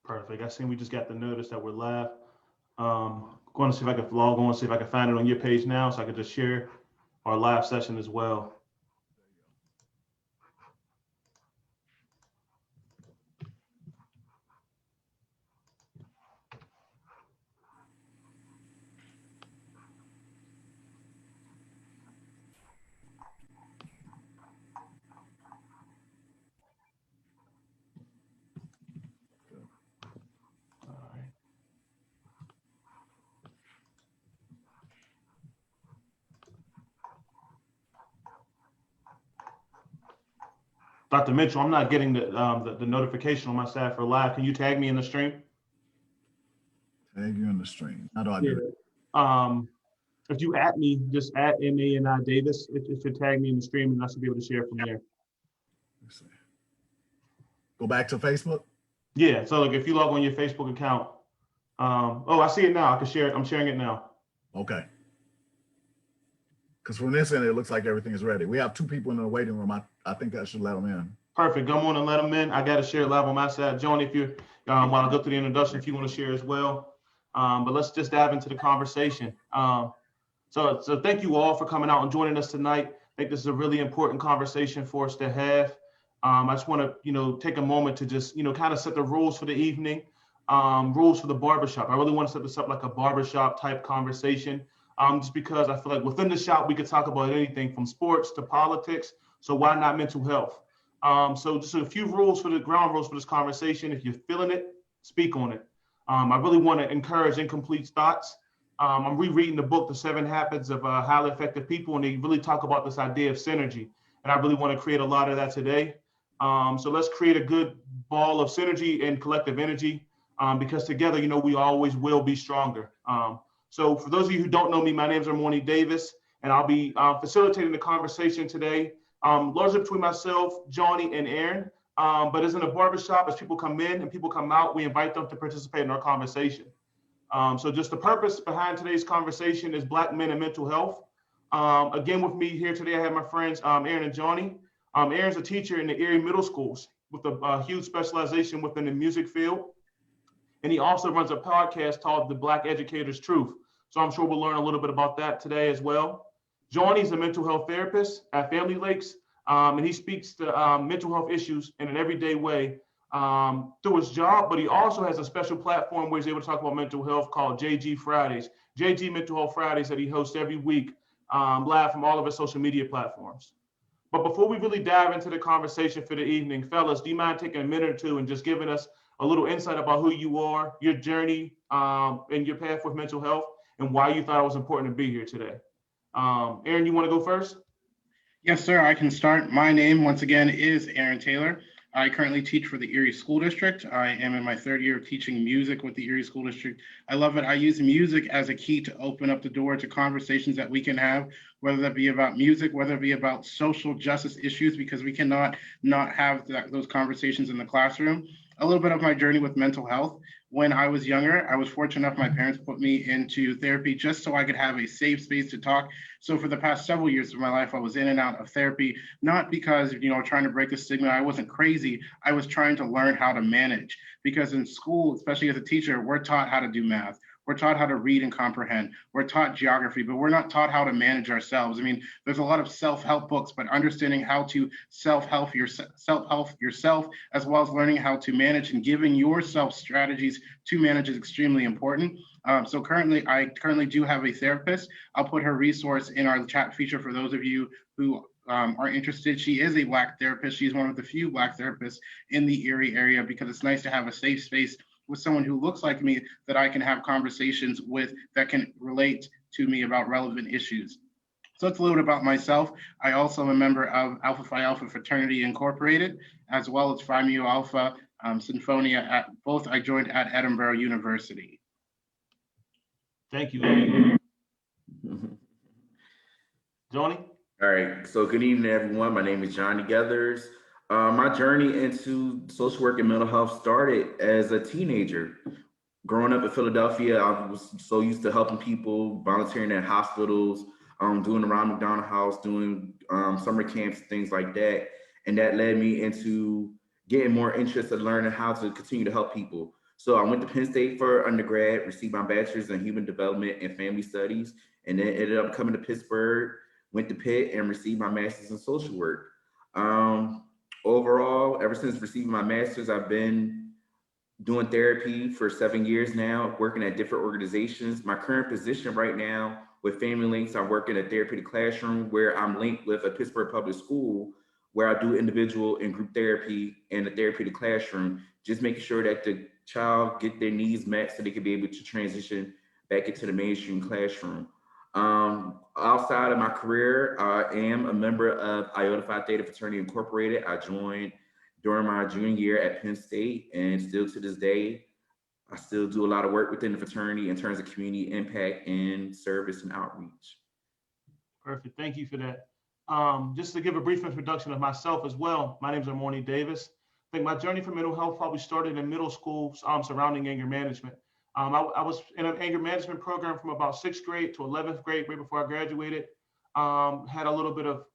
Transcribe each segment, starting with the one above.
Perfect. I seen we just got the notice that we're live. Going to see if I can log on, see if I can find it on your page now so I can just share our live session as well. Dr. Mitchell, I'm not getting the notification on my side for live. Can you tag me in the stream? Tag you in the stream. How do I Yeah. do it? If you at me, just at M.Ed Davis, it should tag me in the stream and I should be able to share from there. Let's see. Go back to Facebook? Yeah, so like if you log on your Facebook account, oh, I see it now. I can share it. I'm sharing it now. Okay. Because from this end, it looks like everything is ready. We have 2 people in the waiting room. I think I should let them in. Perfect. Come on and let them in. I got to share it live on my side. Johnnie, if you, while I go through the introduction, if you want to share as well. But let's just dive into the conversation. So thank you all for coming out and joining us tonight. I think this is a really important conversation for us to have. I just want to, take a moment to just, kind of set the rules for the evening, rules for the barbershop. I really want to set this up like a barbershop type conversation, just because I feel like within the shop, we could talk about anything from sports to politics. So why not mental health? So just a few rules for the ground rules for this conversation. If you're feeling it, speak on it. I really want to encourage incomplete thoughts. I'm rereading the book, The 7 Habits of Highly Effective People, and they really talk about this idea of synergy. And I really want to create a lot of that today. So let's create a good ball of synergy and collective energy, because together, we always will be stronger. So for those of you who don't know me, my name is Armani Davis, and I'll be facilitating the conversation today, largely between myself, Johnnie, and Aaron. But as in a barbershop, as people come in and people come out, we invite them to participate in our conversation. So just the purpose behind today's conversation is Black men and mental health. Again, with me here today, I have my friends, Aaron and Johnnie. Aaron's a teacher in the Erie Middle Schools with a huge specialization within the music field. And he also runs a podcast called The Black Educator's Truth. So I'm sure we'll learn a little bit about that today as well. Johnnie's a mental health therapist at Family Lakes, and he speaks to mental health issues in an everyday way through his job, but he also has a special platform where he's able to talk about mental health called JG Fridays, JG Mental Health Fridays, that he hosts every week live from all of his social media platforms. But before we really dive into the conversation for the evening, fellas, do you mind taking a minute or two and just giving us a little insight about who you are, your journey, and your path with mental health, and why you thought it was important to be here today? Aaron, you want to go first? Yes, sir. I can start. My name, once again, is Aaron Taylor. I currently teach for the Erie School District. I am in my 3rd year of teaching music with the Erie School District. I love it. I use music as a key to open up the door to conversations that we can have, whether that be about music, whether it be about social justice issues, because we cannot not have those conversations in the classroom. A little bit of my journey with mental health. When I was younger, I was fortunate enough, my parents put me into therapy just so I could have a safe space to talk. So for the past several years of my life, I was in and out of therapy, not because, trying to break the stigma. I wasn't crazy. I was trying to learn how to manage, because in school, especially as a teacher, we're taught how to do math. We're taught how to read and comprehend. We're taught geography, but we're not taught how to manage ourselves. I mean, there's a lot of self-help books, but understanding how to self-help yourself, as well as learning how to manage and giving yourself strategies to manage is extremely important. So I currently do have a therapist. I'll put her resource in our chat feature for those of you who are interested. She is a Black therapist. She's one of the few Black therapists in the Erie area, because it's nice to have a safe space with someone who looks like me that I can have conversations with that can relate to me about relevant issues. So that's a little bit about myself. I also am a member of Alpha Phi Alpha Fraternity Incorporated, as well as Phi Mu Alpha Sinfonia. Both I joined at Edinboro University. Thank you. Johnnie? All right, so good evening, everyone. My name is Johnnie Gethers. My journey into social work and mental health started as a teenager. Growing up in Philadelphia, I was so used to helping people, volunteering at hospitals, doing around McDonald House, doing summer camps, things like that. And that led me into getting more interested in learning how to continue to help people. So I went to Penn State for undergrad, received my bachelor's in human development and family studies, and then ended up coming to Pittsburgh, went to Pitt and received my master's in social work. Um, Overall, ever since receiving my master's, I've been doing therapy for 7 years now, working at different organizations. My current position right now with Family Links, I work in a therapeutic classroom where I'm linked with a Pittsburgh public school where I do individual and group therapy in a therapeutic classroom, just making sure that the child get their needs met so they can be able to transition back into the mainstream classroom. Outside of my career, I am a member of Iota Phi Theta Fraternity Incorporated. I joined during my junior year at Penn State, and still to this day, I still do a lot of work within the fraternity in terms of community impact and service and outreach. Perfect. Thank you for that. Just to give a brief introduction of myself as well, my name is Armani Davis. I think my journey for mental health probably started in middle school surrounding anger management. I was in an anger management program from about 6th grade to 11th grade, right before I graduated. Had a little bit of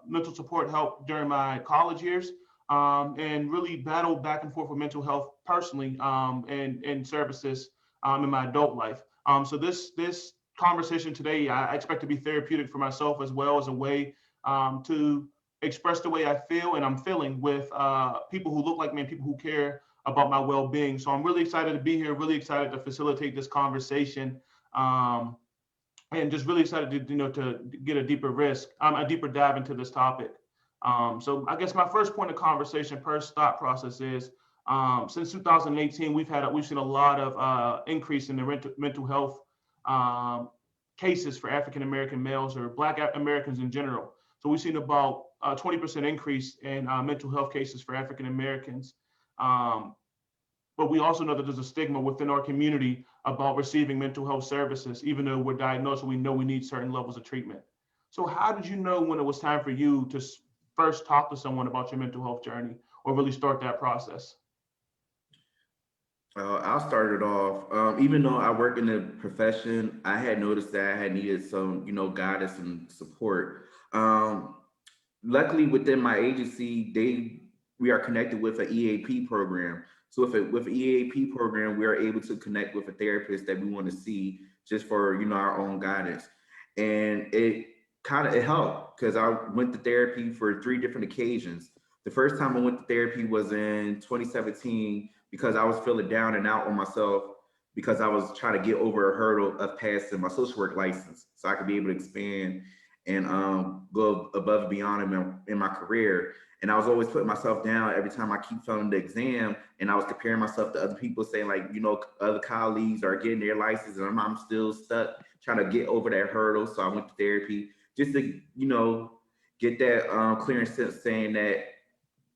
mental support help during my college years, and really battled back and forth with mental health personally, and services in my adult life. So this conversation today, I expect to be therapeutic for myself as well as a way to express the way I feel and I'm feeling with people who look like me and people who care about my well-being. So I'm really excited to be here, really excited to facilitate this conversation, and just really excited to get a deeper dive into this topic. So I guess my first point of conversation, first thought process is, since 2018, we've seen a lot of increase in the mental health cases for African American males or Black Americans in general. So we've seen about 20% increase in mental health cases for African Americans. But we also know that there's a stigma within our community about receiving mental health services, even though we're diagnosed and we know we need certain levels of treatment. So how did you know when it was time for you to first talk to someone about your mental health journey or really start that process? I'll start it off. Even though I work in the profession, I had noticed that I had needed some, guidance and support. Luckily, within my agency, we are connected with an EAP program. So with an EAP program, we are able to connect with a therapist that we want to see just for our own guidance, and it helped because I went to therapy for 3 different occasions. The first time I went to therapy was in 2017 because I was feeling down and out on myself because I was trying to get over a hurdle of passing my social work license so I could be able to expand and go above and beyond in my career. And I was always putting myself down every time I keep failing the exam, and I was comparing myself to other people, saying like, other colleagues are getting their license and I'm still stuck trying to get over that hurdle. So I went to therapy just to, get that clearing sense saying that,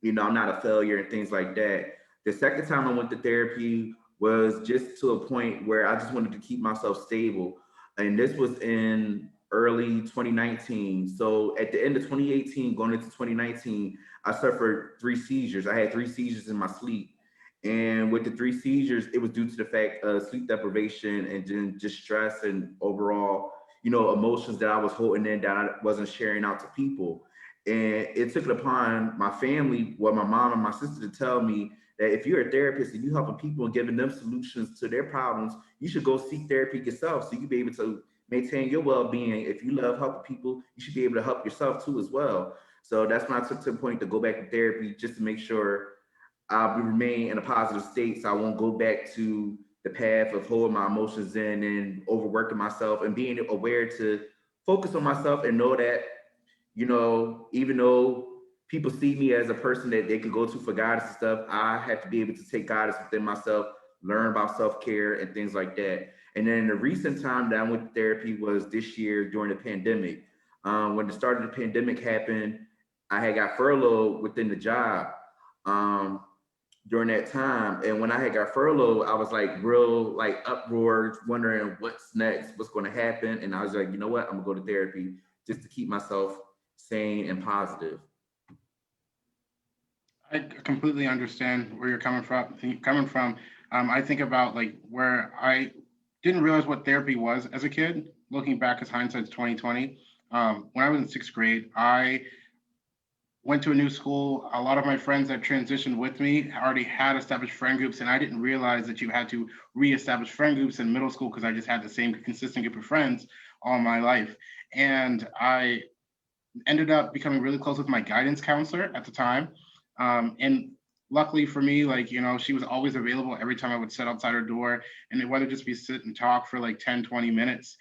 I'm not a failure and things like that. The second time I went to therapy was just to a point where I just wanted to keep myself stable. And this was in early 2019. So at the end of 2018, going into 2019, I suffered 3 seizures. I had 3 seizures in my sleep. And with the 3 seizures, it was due to the fact of sleep deprivation and then just stress and overall, emotions that I was holding in that I wasn't sharing out to people. And it took it upon my family, my mom and my sister, to tell me that if you're a therapist and you're helping people and giving them solutions to their problems, you should go seek therapy yourself so you can be able to maintain your well-being. If you love helping people, you should be able to help yourself too as well. So that's when I took to the point to go back to therapy just to make sure I'll remain in a positive state so I won't go back to the path of holding my emotions in and overworking myself, and being aware to focus on myself and know that, even though people see me as a person that they can go to for guidance and stuff, I have to be able to take guidance within myself, learn about self-care and things like that. And then the recent time that I went to therapy was this year during the pandemic. When the start of the pandemic happened, I had got furloughed within the job during that time. And when I had got furloughed, I was real uproar, wondering what's next, what's going to happen. And I was like, you know what, I'm gonna go to therapy just to keep myself sane and positive. I completely understand where you're coming from. I think about where I didn't realize what therapy was as a kid. Looking back, as hindsight's 2020. When I was in 6th grade, I went to a new school. A lot of my friends that transitioned with me already had established friend groups, and I didn't realize that you had to reestablish friend groups in middle school because I just had the same consistent group of friends all my life. And I ended up becoming really close with my guidance counselor at the time. And luckily for me, like, she was always available every time I would sit outside her door, and whether just be sit and talk for like 10, 20 minutes,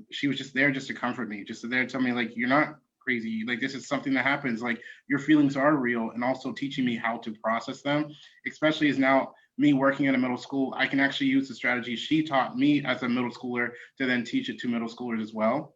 she was just there just to comfort me, just there to tell me, like, you're not crazy. Like, this is something that happens. Like, your feelings are real, and also teaching me how to process them, especially as now me working in a middle school, I can actually use the strategy she taught me as a middle schooler to then teach it to middle schoolers as well.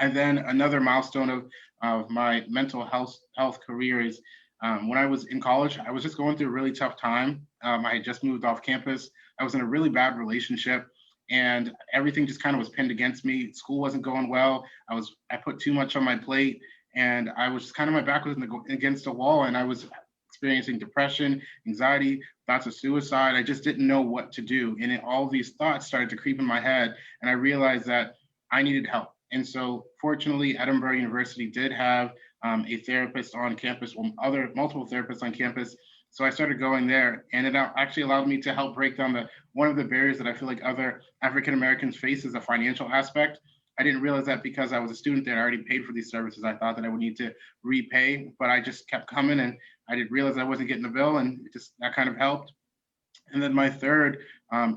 And then another milestone of my mental health career is when I was in college, I was just going through a really tough time. I had just moved off campus. I was in a really bad relationship, and everything just kind of was pinned against me. School wasn't going well. I put too much on my plate, and I was just kind of, my back was against the wall, and I was experiencing depression, anxiety, thoughts of suicide. I just didn't know what to do, and all these thoughts started to creep in my head, and I realized that I needed help. And so fortunately, Edinboro University did have a therapist on campus, well, multiple therapists on campus. So I started going there, and it actually allowed me to help break down one of the barriers that I feel like other African Americans face, is a financial aspect. I didn't realize that because I was a student there, I already paid for these services. I thought that I would need to repay, but I just kept coming, and I didn't realize I wasn't getting the bill, and that kind of helped. And then my third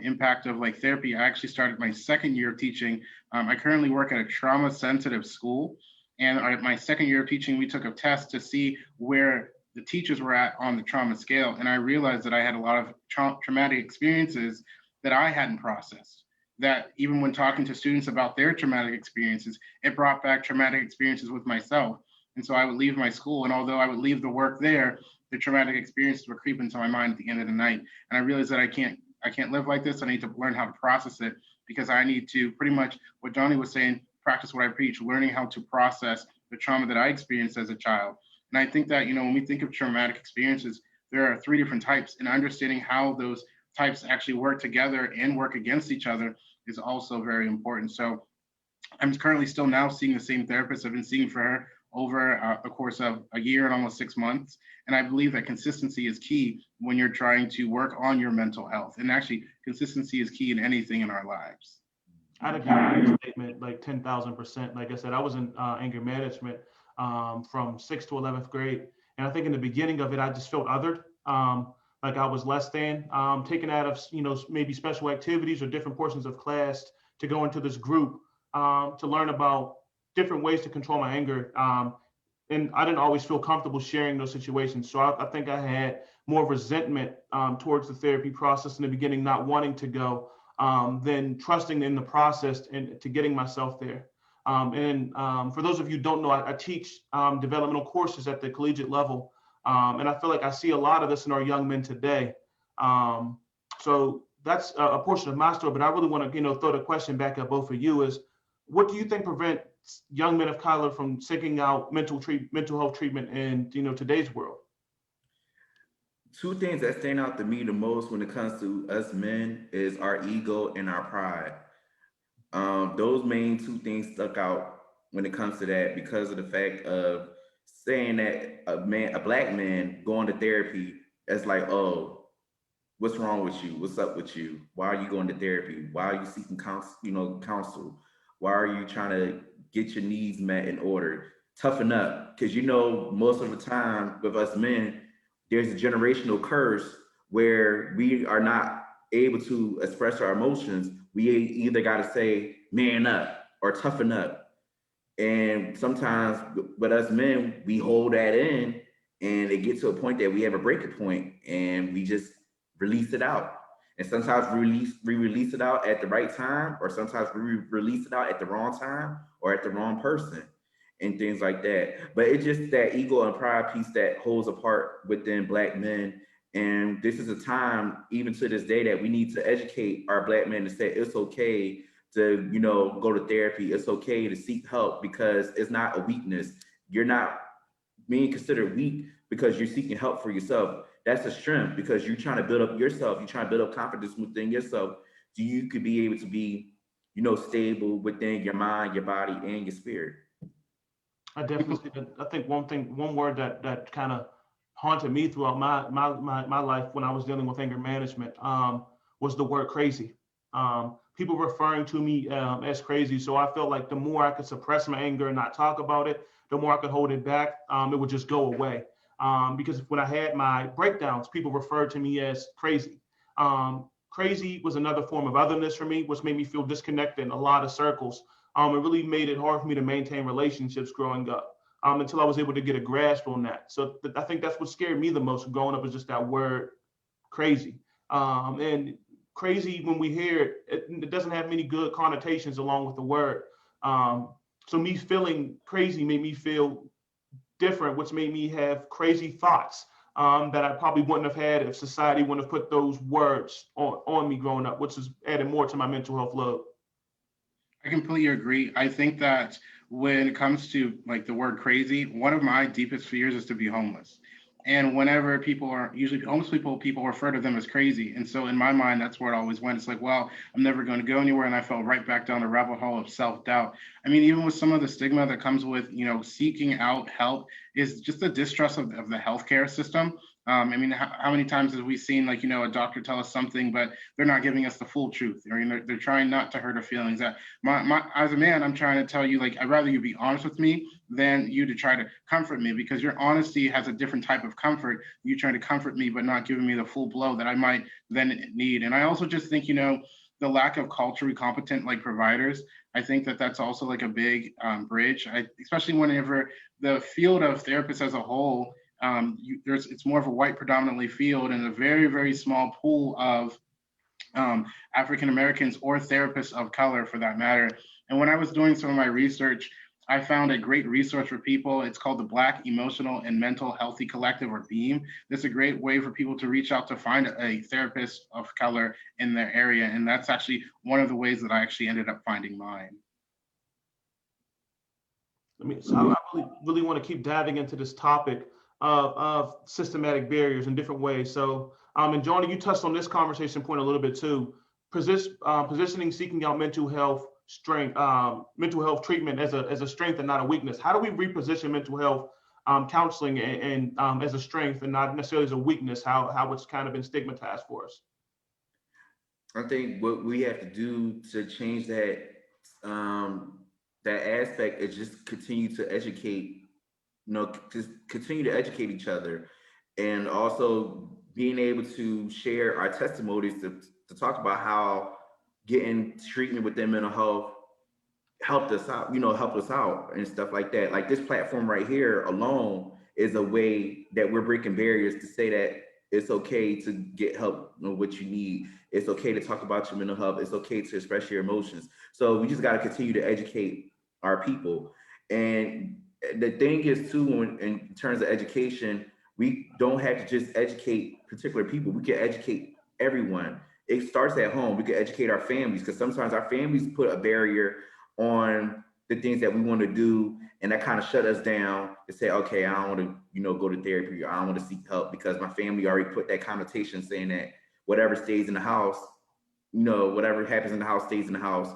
impact of like therapy, I actually started my second year of teaching. I currently work at a trauma sensitive school. And at my second year of teaching, we took a test to see where the teachers were at on the trauma scale. And I realized that I had a lot of traumatic experiences that I hadn't processed. That even when talking to students about their traumatic experiences, it brought back traumatic experiences with myself. And so I would leave my school, and although I would leave the work there, the traumatic experiences would creep into my mind at the end of the night. And I realized that I can't live like this. I need to learn how to process it, because I need to, pretty much what Johnnie was saying, practice what I preach, learning how to process the trauma that I experienced as a child. And I think that, when we think of traumatic experiences, there are 3 different types, and understanding how those types actually work together and work against each other is also very important. So I'm currently still now seeing the same therapist. I've been seeing for her over the course of a year and almost 6 months. And I believe that consistency is key when you're trying to work on your mental health. And actually, consistency is key in anything in our lives. I'd agree with that statement, like 10,000%. Like I said, I was in anger management from 6th to 11th grade. And I think in the beginning of it, I just felt othered, like I was less than, taken out of, maybe special activities or different portions of class to go into this group to learn about different ways to control my anger. And I didn't always feel comfortable sharing those situations. So I think I had more resentment towards the therapy process in the beginning, not wanting to go, than trusting in the process and to getting myself there. For those of you who don't know, I teach developmental courses at the collegiate level. And I feel like I see a lot of this in our young men today. So that's a portion of my story, but I really want to, throw the question back at both of you is, what do you think prevents young men of color from seeking out mental health treatment in, today's world? 2 things that stand out to me the most when it comes to us men is our ego and our pride. Those main 2 things stuck out when it comes to that, because of the fact of saying that a black man going to therapy, it's like, oh, what's wrong with you? What's up with you? Why are you going to therapy? Why are you seeking counsel? Why are you trying to get your needs met in order? Toughen up, because most of the time with us men, there's a generational curse where we are not able to express our emotions. We either got to say man up or toughen up. And sometimes with us men, we hold that in, and it gets to a point that we have a breaking point and we just release it out. And sometimes we release it out at the right time, or sometimes we release it out at the wrong time or at the wrong person and things like that. But it's just that ego and pride piece that holds apart within Black men. And this is a time, even to this day, that we need to educate our Black men to say it's okay to, go to therapy. It's okay to seek help, because it's not a weakness. You're not being considered weak because you're seeking help for yourself. That's a strength, because you're trying to build up yourself. You're trying to build up confidence within yourself, so you could be able to be, stable within your mind, your body, and your spirit. I definitely see that. I think one word that kind of haunted me throughout my life when I was dealing with anger management was the word crazy. People referring to me as crazy. So I felt like the more I could suppress my anger and not talk about it, the more I could hold it back, it would just go away. Because when I had my breakdowns, people referred to me as crazy. Crazy was another form of otherness for me, which made me feel disconnected in a lot of circles. It really made it hard for me to maintain relationships growing up until I was able to get a grasp on that. So I think that's what scared me the most growing up is just that word crazy. And crazy, when we hear it, it doesn't have many good connotations along with the word. Um, so me feeling crazy made me feel different, which made me have crazy thoughts that I probably wouldn't have had if society wouldn't have put those words on me growing up, which has added more to my mental health load. I completely agree. I think that when it comes to like the word crazy, one of my deepest fears is to be homeless. And whenever people are usually homeless people refer to them as crazy. And so in my mind, that's where it always went. It's like, well, I'm never going to go anywhere. And I fell right back down the rabbit hole of self-doubt. I mean, even with some of the stigma that comes with, seeking out help is just the distrust of the healthcare system. I mean, how many times have we seen like, a doctor tell us something, but they're not giving us the full truth, or they're trying not to hurt our feelings. That my as a man, I'm trying to tell you, like, I'd rather you be honest with me than you to try to comfort me, because your honesty has a different type of comfort. You trying to comfort me but not giving me the full blow that I might then need. And I also just think, the lack of culturally competent like providers, I think that that's also like a big bridge. Especially whenever the field of therapists as a whole, it's more of a white predominantly field and a very, very small pool of African Americans or therapists of color for that matter. And when I was doing some of my research, I found a great resource for people. It's called the Black Emotional and Mental Healthy Collective, or BEAM. This is a great way for people to reach out to find a therapist of color in their area. And that's actually one of the ways that I actually ended up finding mine. I really want to keep diving into this topic of systematic barriers in different ways. So, and Johnny, you touched on this conversation point a little bit too. Positioning seeking out mental health treatment as a strength and not a weakness. How do we reposition mental health counseling and as a strength and not necessarily as a weakness? How it's kind of been stigmatized for us. I think what we have to do to change that aspect is just continue to educate, just continue to educate each other, and also being able to share our testimonies to talk about how getting treatment within mental health helped us out and stuff like that. Like this platform right here alone is a way that we're breaking barriers to say that it's okay to get help with what you need. It's okay to talk about your mental health. It's okay to express your emotions. So we just got to continue to educate our people. And the thing is too, in terms of education, we don't have to just educate particular people. We can educate everyone. It starts at home. We can educate our families, because sometimes our families put a barrier on the things that we want to do, and that kind of shut us down to say, okay, I don't want to, go to therapy, or I don't want to seek help because my family already put that connotation saying that whatever stays in the house, whatever happens in the house stays in the house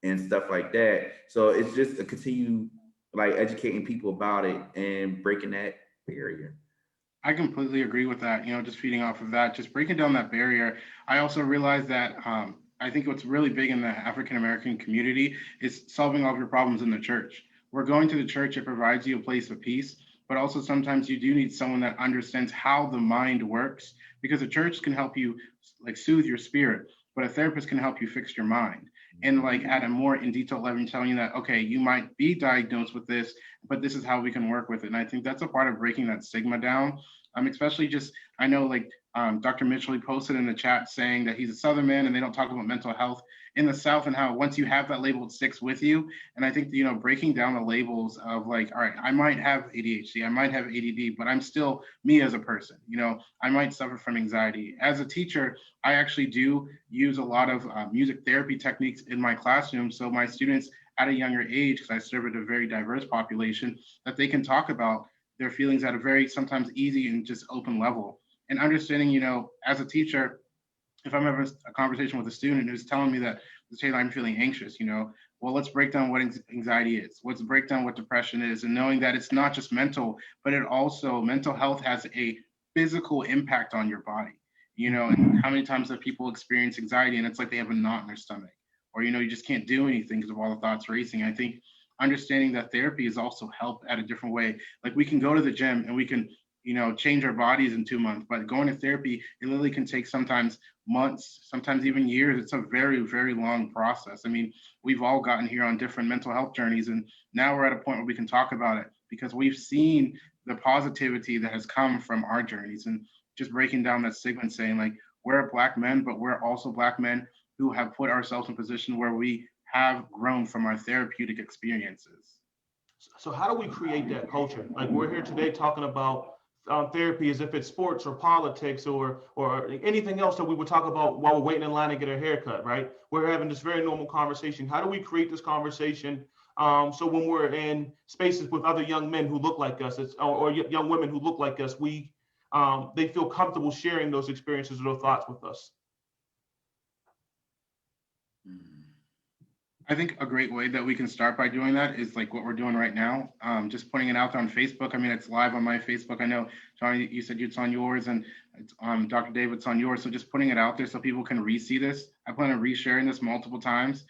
and stuff like that. So it's just a continue like educating people about it and breaking that barrier. I completely agree with that. Just feeding off of that, just breaking down that barrier. I also realized that I think what's really big in the African American community is solving all of your problems in the church. We're going to the church, it provides you a place of peace, but also sometimes you do need someone that understands how the mind works, because the church can help you like soothe your spirit, but a therapist can help you fix your mind. And like at a more in detail level, telling you that, okay, you might be diagnosed with this, but this is how we can work with it. And I think that's a part of breaking that stigma down. Especially just, I know like Dr. Mitchell, he posted in the chat saying that he's a Southern man and they don't talk about mental health in the South, and how once you have that label, it sticks with you. And I think, breaking down the labels of like, all right, I might have ADHD, I might have ADD, but I'm still me as a person. I might suffer from anxiety. As a teacher, I actually do use a lot of music therapy techniques in my classroom. So my students at a younger age, because I serve at a very diverse population, that they can talk about their feelings at a very sometimes easy and just open level. And understanding, as a teacher, if I'm having a conversation with a student who's telling me that say I'm feeling anxious, well, let's break down what anxiety is. Let's break down what depression is, and knowing that it's not just mental, but it also, mental health has a physical impact on your body. And how many times have people experience anxiety and it's like they have a knot in their stomach, or you just can't do anything because of all the thoughts racing. I think understanding that therapy is also help at a different way. Like we can go to the gym and we can change our bodies in 2 months, but going to therapy, it literally can take sometimes months, sometimes even years. It's a very, very long process. I mean, we've all gotten here on different mental health journeys, and now we're at a point where we can talk about it because we've seen the positivity that has come from our journeys, and just breaking down that stigma and saying like, we're Black men, but we're also Black men who have put ourselves in a position where we have grown from our therapeutic experiences. So how do we create that culture? Like we're here today talking about therapy as if it's sports or politics or anything else that we would talk about while we're waiting in line to get our haircut, right? We're having this very normal conversation. How do we create this conversation so when we're in spaces with other young men who look like us, or young women who look like us, they feel comfortable sharing those experiences or those thoughts with us? I think a great way that we can start by doing that is like what we're doing right now. Just putting it out there on Facebook. I mean, it's live on my Facebook. I know, Johnnie, you said it's on yours, and it's Dr. David's on yours. So just putting it out there so people can re-see this. I plan on resharing this multiple times,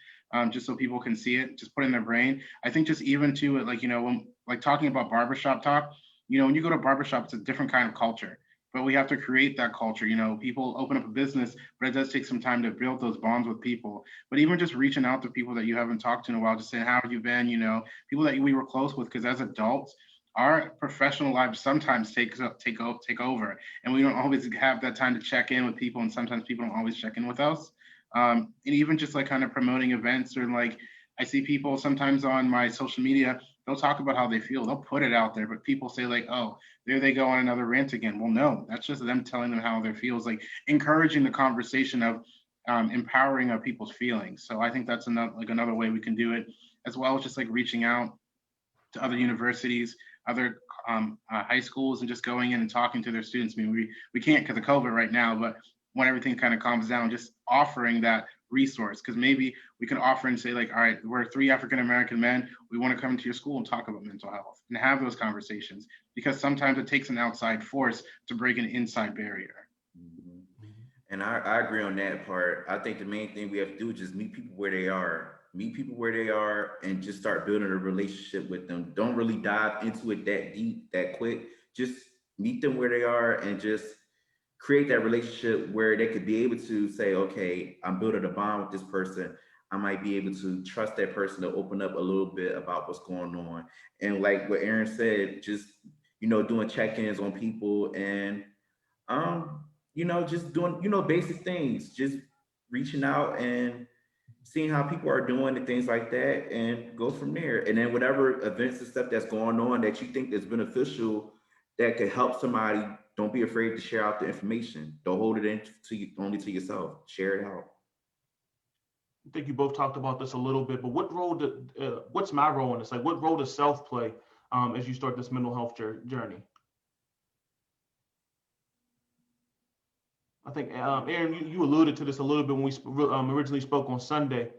just so people can see it, just put it in their brain. I think just even to it, like, when like talking about barbershop talk, when you go to a barbershop, it's a different kind of culture. But we have to create that culture. People open up a business, but it does take some time to build those bonds with people. But even just reaching out to people that you haven't talked to in a while, just saying, how have you been? People that we were close with, because as adults, our professional lives sometimes take over, and we don't always have that time to check in with people, and sometimes people don't always check in with us. And even just like kind of promoting events, or like I see people sometimes on my social media, they'll talk about how they feel, they'll put it out there, but people say like, oh, there they go on another rant again. Well, no, that's just them telling them how they feel. It's like encouraging the conversation of empowering of people's feelings. So I think that's another way we can do it, as well as just like reaching out to other universities, other high schools, and just going in and talking to their students. I mean, we can't because of COVID right now, but when everything kind of calms down, just offering that resource, because maybe we can offer and say like, all right, we're 3 African-American men, we want to come into your school and talk about mental health and have those conversations, because sometimes it takes an outside force to break an inside barrier. And I agree on that part. I think the main thing we have to do is just meet people where they are, and just start building a relationship with them. Don't really dive into it that deep, that quick. Just meet them where they are and just create that relationship where they could be able to say, okay, I'm building a bond with this person. I might be able to trust that person to open up a little bit about what's going on. And like what Aaron said, just, doing check-ins on people, and, just doing, basic things, just reaching out and seeing how people are doing and things like that, and go from there. And then whatever events and stuff that's going on that you think is beneficial, that could help somebody, don't be afraid to share out the information. Don't hold it only to yourself. Share it out. I think you both talked about this a little bit, but what's my role in this? Like, what role does self play as you start this mental health journey? I think, Aaron, you alluded to this a little bit when we originally spoke on Sunday.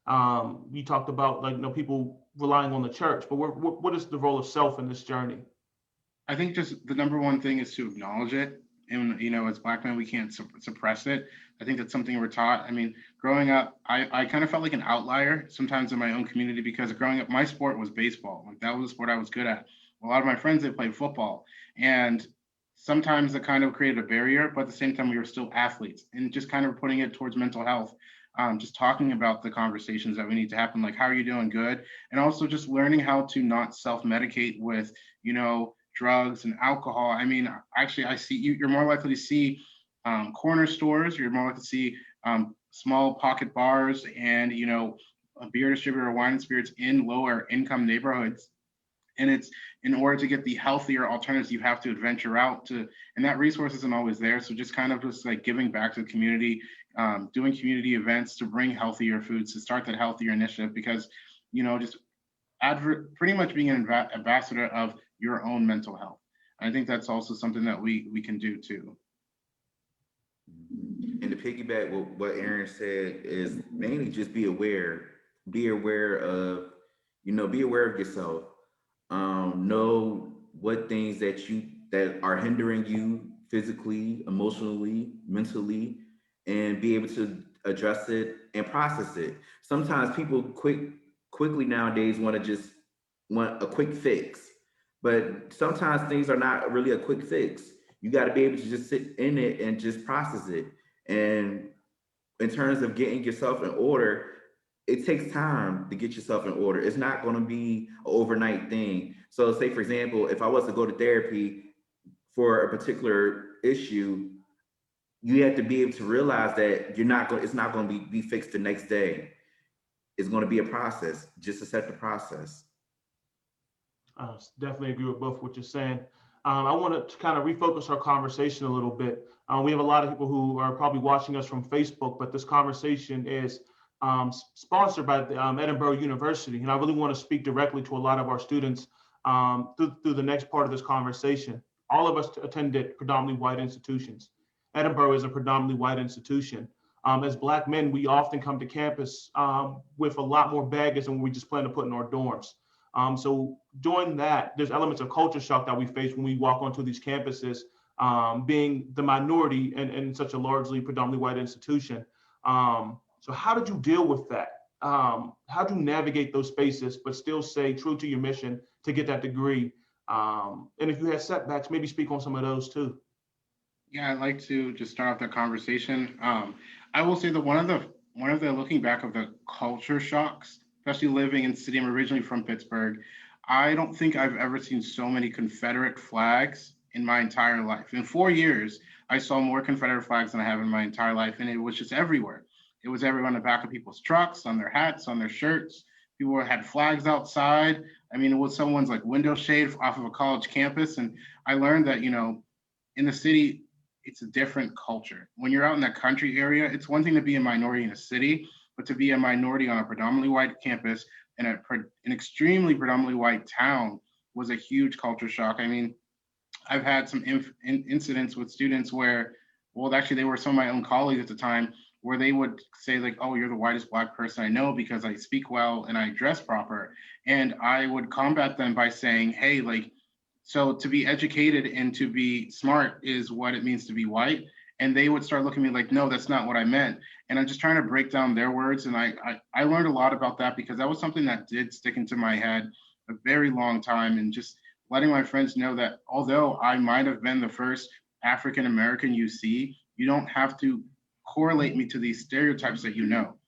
You talked about people relying on the church, but what is the role of self in this journey? I think just the number one thing is to acknowledge it. And, as Black men, we can't suppress it. I think that's something we're taught. I mean, growing up, I kind of felt like an outlier sometimes in my own community, because growing up, my sport was baseball. Like that was the sport I was good at. A lot of my friends, they played football. And sometimes that kind of created a barrier, but at the same time, we were still athletes, and just kind of putting it towards mental health. Just talking about the conversations that we need to happen, like, how are you doing? Good. And also just learning how to not self-medicate with, drugs and alcohol. I mean, actually, I see you're more likely to see corner stores, you're more likely to see small pocket bars, and, a beer distributor, wine and spirits in lower income neighborhoods. And it's in order to get the healthier alternatives, you have to venture out to, and that resource isn't always there. So just kind of just like giving back to the community, doing community events to bring healthier foods, to start that healthier initiative, because, just pretty much being an ambassador of your own mental health. And I think that's also something that we can do too. and to piggyback what Aaron said is mainly just be aware of, be aware of yourself. Know what things that are hindering you physically, emotionally, mentally, and be able to address it and process it. Sometimes people quickly nowadays want a quick fix, but sometimes things are not really a quick fix. You got to be able to just sit in it and just process it. And in terms of getting yourself in order, it takes time to get yourself in order. It's not going to be an overnight thing. So, say for example, if I was to go to therapy for a particular issue, you have to be able to realize that it's not going to be fixed the next day. It's going to be a process. Just accept the process. Definitely agree with both what you're saying. I want to kind of refocus our conversation a little bit. We have a lot of people who are probably watching us from Facebook, but this conversation is sponsored by the, Edinboro University. And I really want to speak directly to a lot of our students through the next part of this conversation. All of us attended predominantly white institutions. Edinboro is a predominantly white institution. As Black men, we often come to campus with a lot more baggage than we just plan to put in our dorms. So during that, there's elements of culture shock that we face when we walk onto these campuses, being the minority in such a largely predominantly white institution. So how did you deal with that? How do you navigate those spaces, but still stay true to your mission to get that degree? And if you had setbacks, maybe speak on some of those too. Yeah, I'd like to just start off the conversation. I will say that one of the looking back of the culture shocks, especially living in the city. I'm originally from Pittsburgh. I don't think I've ever seen so many Confederate flags in my entire life. In 4 years, I saw more Confederate flags than I have in my entire life, and it was just everywhere. It was everywhere on the back of people's trucks, on their hats, on their shirts. People had flags outside. I mean, it was someone's like window shade off of a college campus. And I learned that, in the city, it's a different culture. When you're out in that country area, it's one thing to be a minority in a city, but to be a minority on a predominantly white campus in an extremely predominantly white town was a huge culture shock. I mean, I've had some incidents with students where, well, actually, they were some of my own colleagues at the time, where they would say like, "Oh, you're the whitest Black person I know because I speak well and I dress proper," and I would combat them by saying, "Hey, like, so to be educated and to be smart is what it means to be white." And they would start looking at me like, "No, that's not what I meant." And I'm just trying to break down their words. And I learned a lot about that because that was something that did stick into my head a very long time. And just letting my friends know that although I might have been the first African American you see, you don't have to correlate me to these stereotypes that you know.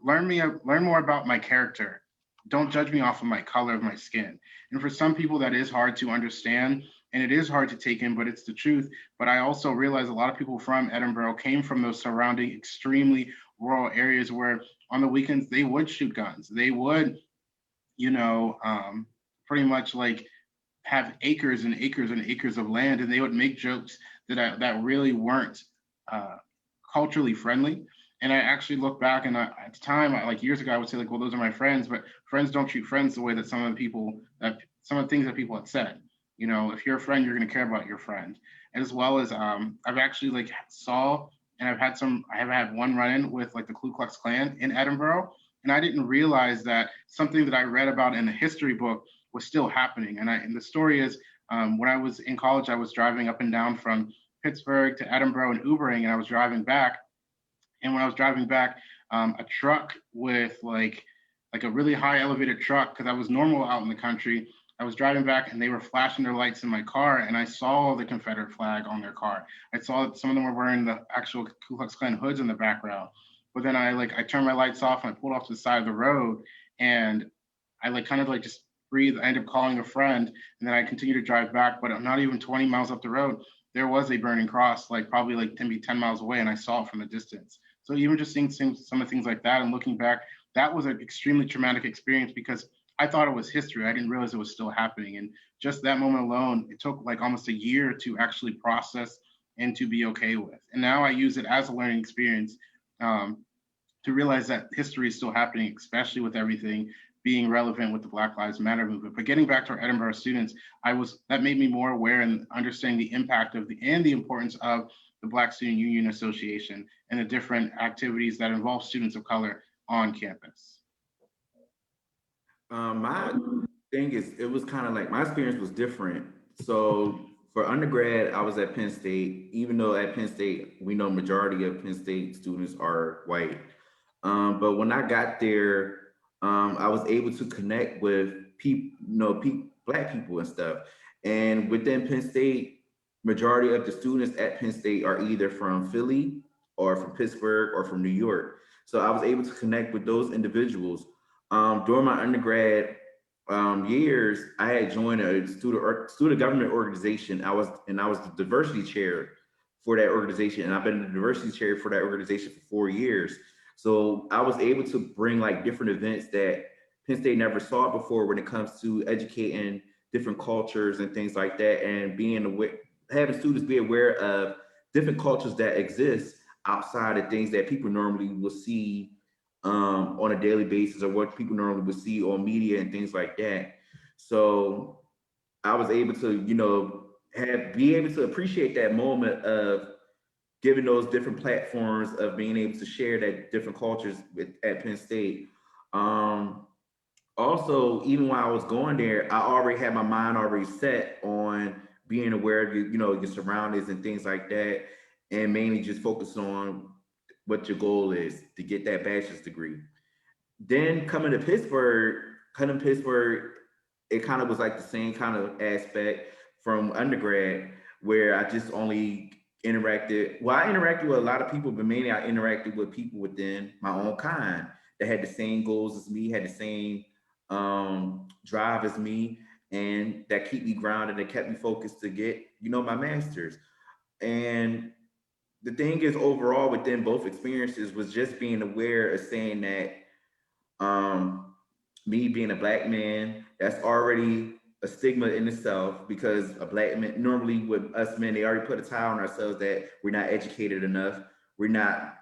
Learn more about my character. Don't judge me off of my color of my skin. And for some people, that is hard to understand and it is hard to take in, but it's the truth. But I also realize a lot of people from Edinboro came from those surrounding extremely rural areas where on the weekends they would shoot guns. They would, pretty much like have acres and acres and acres of land, and they would make jokes that really weren't culturally friendly. And I actually look back, and at the time, like years ago, I would say like, well, those are my friends, but friends don't treat friends the way that some of the things that people had said. If you're a friend, you're going to care about your friend. As well as I've actually like I have had one run-in with like the Ku Klux Klan in Edinboro, and I didn't realize that something that I read about in a history book was still happening. And the story is, when I was in college, I was driving up and down from Pittsburgh to Edinboro and Ubering, and I was driving back. And when I was driving back, a truck with like a really high elevated truck, because I was normal out in the country, I was driving back and they were flashing their lights in my car, and I saw the Confederate flag on their car. I saw that some of them were wearing the actual Ku Klux Klan hoods in the background. But then I turned my lights off and I pulled off to the side of the road, and I kind of just breathed. I ended up calling a friend, and then I continued to drive back. But I'm not even 20 miles up the road, there was a burning cross, probably maybe 10 miles away, and I saw it from a distance. So even just seeing some of the things like that and looking back, that was an extremely traumatic experience because I thought it was history. I didn't realize it was still happening. And just that moment alone, it took almost a year to actually process and to be okay with. And now I use it as a learning experience to realize that history is still happening, especially with everything being relevant with the Black Lives Matter movement. But getting back to our Edinboro students, that made me more aware and understanding the impact and the importance of the Black Student Union Association, and the different activities that involve students of color on campus. My thing is, it was kind of like my experience was different. So for undergrad, I was at Penn State. Even though at Penn State, we know majority of Penn State students are white. But when I got there, I was able to connect with people, Black people and stuff. And within Penn State, majority of the students at Penn State are either from Philly or from Pittsburgh or from New York. So I was able to connect with those individuals. During my undergrad years, I had joined a student government organization. I was the diversity chair for that organization, and I've been the diversity chair for that organization for 4 years. So I was able to bring like different events that Penn State never saw before when it comes to educating different cultures and things like that, and being aware, having students be aware of different cultures that exist outside of things that people normally will see on a daily basis, or what people normally would see on media and things like that. So I was able to, be able to appreciate that moment of giving those different platforms, of being able to share that different cultures at Penn State. Also, even while I was going there, I already had my mind already set on being aware of your surroundings and things like that, and mainly just focus on what your goal is to get that bachelor's degree. Then coming to Pittsburgh, it kind of was like the same kind of aspect from undergrad, where I just only interacted. Well, I interacted with a lot of people, but mainly I interacted with people within my own kind that had the same goals as me, had the same drive as me, and that keep me grounded and kept me focused to get, my master's. And the thing is, overall, within both experiences, was just being aware of saying that me being a Black man, that's already a stigma in itself, because a Black man, normally with us men, they already put a tie on ourselves that we're not educated enough, we're not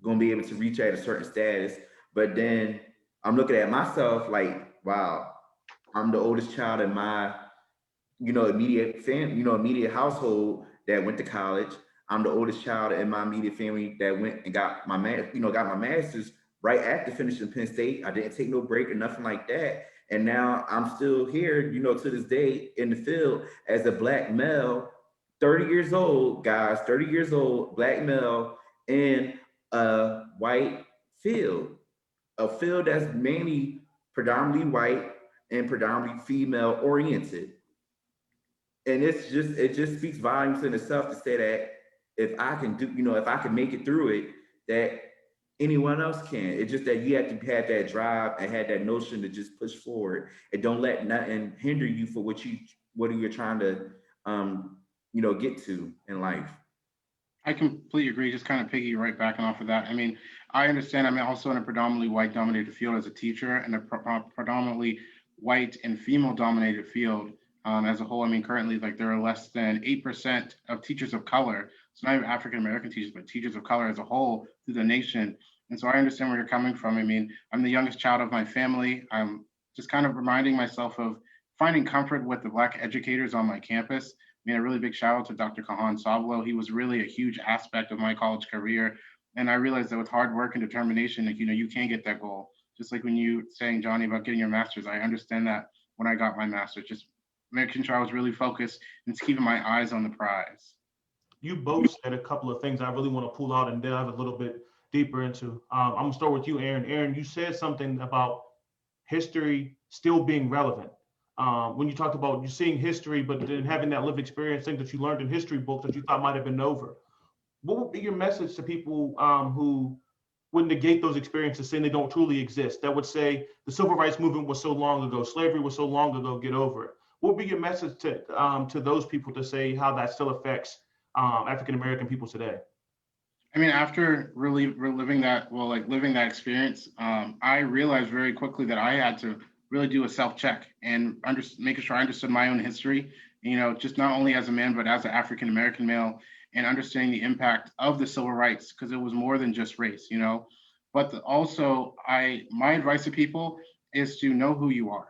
going to be able to reach at a certain status. But then I'm looking at myself like, wow, I'm the oldest child in my immediate family, immediate household that went to college. I'm the oldest child in my immediate family that went and got my master's right after finishing Penn State. I didn't take no break or nothing like that. And now I'm still here, to this day in the field as a Black male, 30 years old, guys, 30 years old, Black male in a white field, a field that's mainly predominantly white and predominantly female oriented. And it just speaks volumes in itself to say that if I can if I can make it through it, that anyone else can. It's just that you have to have that drive and have that notion to just push forward, and don't let nothing hinder you for what you're trying to get to in life. I completely agree. Just kind of piggy right backing off of that. I mean, I understand. I'm also in a predominantly white dominated field as a teacher, and a predominantly white and female dominated field as a whole. I mean, currently, like, there are less than 8% of teachers of color. So not even African American teachers, but teachers of color as a whole through the nation. And so I understand where you're coming from. I mean, I'm the youngest child of my family. I'm just kind of reminding myself of finding comfort with the Black educators on my campus. I mean, a really big shout out to Dr. Kahan Sablo. He was really a huge aspect of my college career. And I realized that with hard work and determination, like, you can get that goal. Just like when you saying, Johnnie, about getting your master's, I understand that when I got my master's, just making sure I was really focused and keeping my eyes on the prize. You both said a couple of things I really want to pull out and dive a little bit deeper into. I'm gonna start with you, Aaron. Aaron, you said something about history still being relevant. When you talked about you seeing history, but then having that lived experience, things that you learned in history books that you thought might have been over. What would be your message to people who would negate those experiences, saying they don't truly exist? That would say the civil rights movement was so long ago, slavery was so long ago, get over it. What would be your message to those people to say how that still affects African American people today? I mean, after really reliving that, living that experience, I realized very quickly that I had to really do a self-check and making sure I understood my own history, just not only as a man, but as an African American male, and understanding the impact of the civil rights, because it was more than just race, But also, my advice to people is to know who you are.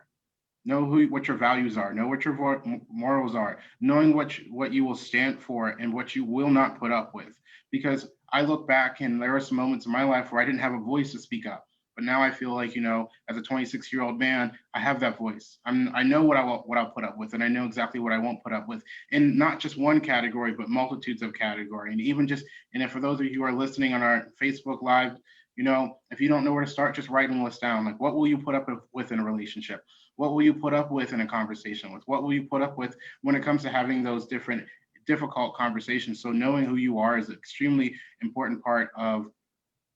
Know what your values are. Know what your morals are. Knowing what you will stand for and what you will not put up with. Because I look back and there are some moments in my life where I didn't have a voice to speak up. But now I feel like, as a 26-year-old man, I have that voice. I know what I'll put up with, and I know exactly what I won't put up with, in not just one category, but multitudes of category. And even just, and if for those of you who are listening on our Facebook Live, if you don't know where to start, just write a list down. Like, what will you put up with in a relationship? What will you put up with in a conversation with? What will you put up with when it comes to having those difficult conversations? So knowing who you are is an extremely important part of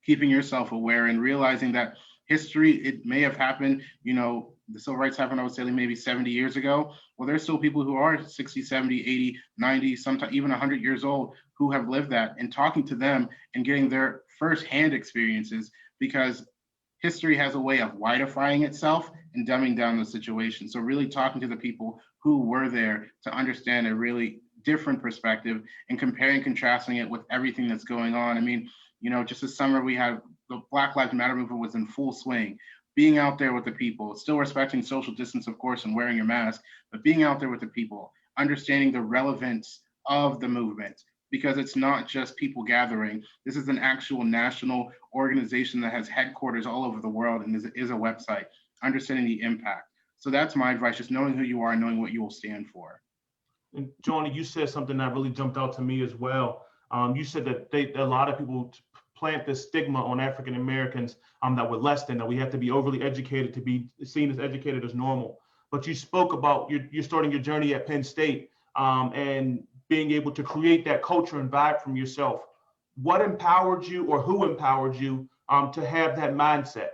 keeping yourself aware and realizing that history, it may have happened, the civil rights happened, I would say, maybe 70 years ago. Well, there's still people who are 60, 70, 80, 90, sometimes even 100 years old who have lived that, and talking to them and getting their firsthand experiences, because history has a way of widifying itself and dumbing down the situation. So really talking to the people who were there to understand a really different perspective and comparing and contrasting it with everything that's going on. I mean, just this summer we had the Black Lives Matter movement was in full swing. Being out there with the people, still respecting social distance, of course, and wearing your mask, but being out there with the people, understanding the relevance of the movement, because it's not just people gathering. This is an actual national organization that has headquarters all over the world and is a website, understanding the impact. So that's my advice, just knowing who you are, knowing what you will stand for. And Johnnie, you said something that really jumped out to me as well. You said that a lot of people plant this stigma on African Americans that we're less than, that we have to be overly educated to be seen as educated as normal. But you spoke about you're starting your journey at Penn State and being able to create that culture and vibe from yourself. What empowered you, or who empowered you to have that mindset?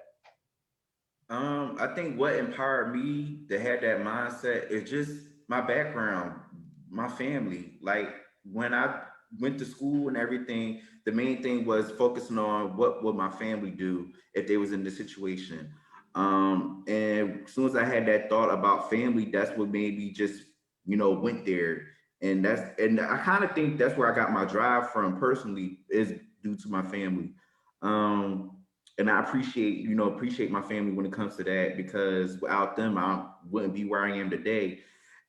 I think what empowered me to have that mindset is just my background, my family. Like when I went to school and everything, the main thing was focusing on what would my family do if they was in this situation. And as soon as I had that thought about family, that's what made me just, went there. And I kind of think that's where I got my drive from personally, is due to my family. Um, and I appreciate my family when it comes to that, because without them, I wouldn't be where I am today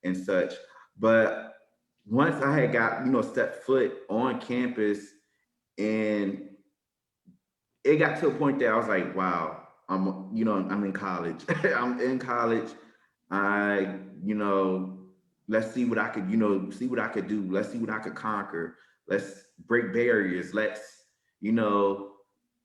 and such. But once I had got, stepped foot on campus, and it got to a point that I was like, wow, I'm in college. I'm in college. I, let's see what I could, see what I could do. Let's see what I could conquer. Let's break barriers. Let's, you know,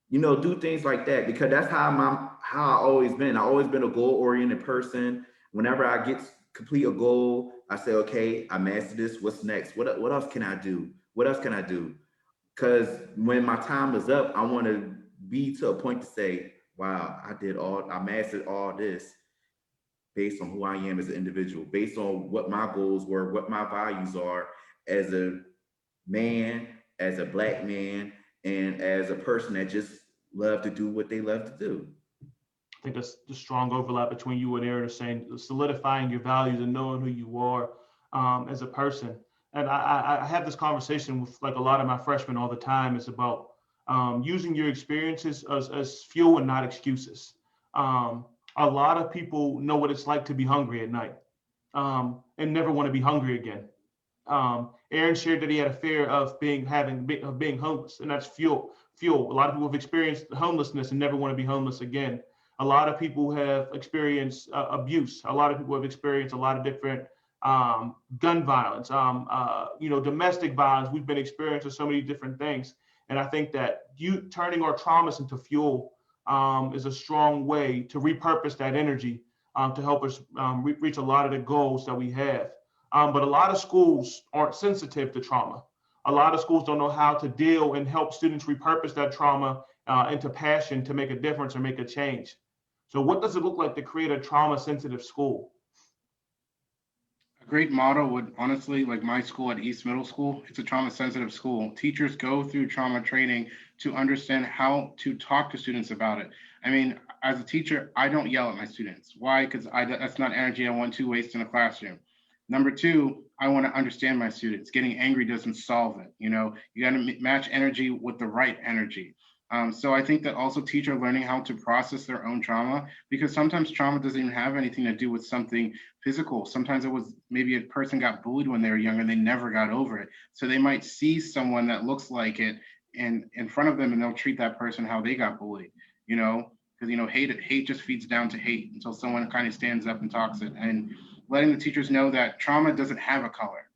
do things like that, because that's how I always been. I always been a goal-oriented person. Whenever I complete a goal, I say, okay, I mastered this. What's next? What else can I do? What else can I do? Because when my time is up, I want to be to a point to say, wow, I mastered all this based on who I am as an individual, based on what my goals were, what my values are as a man, as a Black man, and as a person that just love to do what they love to do. I think that's the strong overlap between you and Aaron, is saying solidifying your values and knowing who you are as a person. And I have this conversation with like a lot of my freshmen all the time. It's about using your experiences as fuel and not excuses. A lot of people know what it's like to be hungry at night and never want to be hungry again. Aaron shared that he had a fear of being homeless, and that's fuel. Fuel. A lot of people have experienced homelessness and never want to be homeless again. A lot of people have experienced abuse. A lot of people have experienced a lot of different gun violence, domestic violence. We've been experiencing so many different things. And I think that you turning our traumas into fuel is a strong way to repurpose that energy to help us reach a lot of the goals that we have. But a lot of schools aren't sensitive to trauma. A lot of schools don't know how to deal and help students repurpose that trauma into passion to make a difference or make a change. So what does it look like to create a trauma sensitive school? A great model would, honestly, like my school at East Middle School, it's a trauma sensitive school. Teachers go through trauma training to understand how to talk to students about it. I mean, as a teacher, I don't yell at my students. Why? Because that's not energy I want to waste in a classroom. Number two, I want to understand my students. Getting angry doesn't solve it. You got to match energy with the right energy. So I think that also teachers learning how to process their own trauma, because sometimes trauma doesn't even have anything to do with something physical. Sometimes it was maybe a person got bullied when they were young and they never got over it. So they might see someone that looks like it in front of them, and they'll treat that person how they got bullied, because hate just feeds down to hate until someone kind of stands up and talks it. And letting the teachers know that trauma doesn't have a color.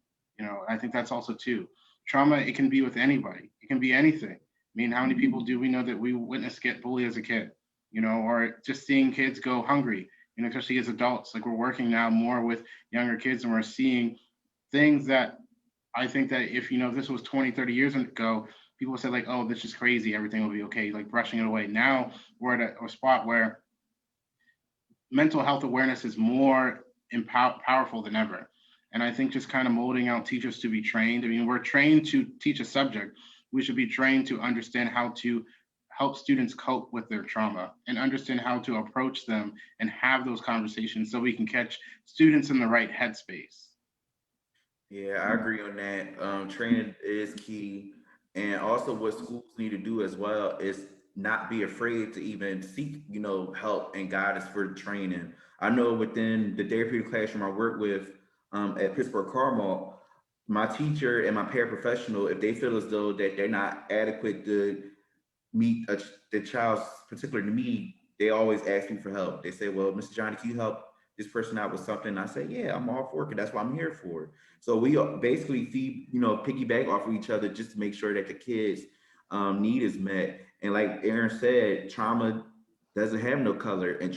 I think that's also too. Trauma, it can be with anybody. It can be anything. I mean, how many people do we know that we witnessed get bullied as a kid, or just seeing kids go hungry, especially as adults. Like, we're working now more with younger kids, and we're seeing things that I think that if, this was 20, 30 years ago, people said like, oh, this is crazy, everything will be okay, like brushing it away. Now we're at a spot where mental health awareness is more powerful than ever. And I think just kind of molding out teachers to be trained. I mean, we're trained to teach a subject. We should be trained to understand how to help students cope with their trauma and understand how to approach them and have those conversations so we can catch students in the right headspace. Yeah, I agree on that. Training is key. And also what schools need to do as well is not be afraid to even seek, help and guidance for training. I know within the therapeutic classroom I work with at Pittsburgh Carmel, my teacher and my paraprofessional, if they feel as though that they're not adequate to meet the child's particular need, they always ask me for help. They say, well, Mr. Johnny, can you help this person out with something? I say, yeah, I'm all for it. That's what I'm here for. So we basically feed, piggyback off of each other just to make sure that the kids' need is met. And like Aaron said, trauma doesn't have no color, and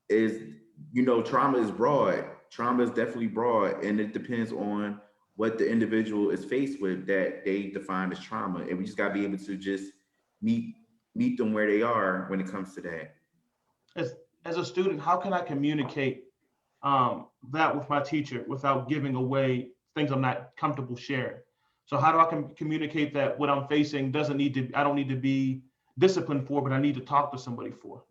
is, trauma is broad. Trauma is definitely broad, and it depends on what the individual is faced with that they define as trauma. And we just got to be able to just meet meet them where they are when it comes to that. As a student, how can I communicate that with my teacher without giving away things I'm not comfortable sharing? So how do I communicate that what I'm facing I don't need to be disciplined for, but I need to talk to somebody for?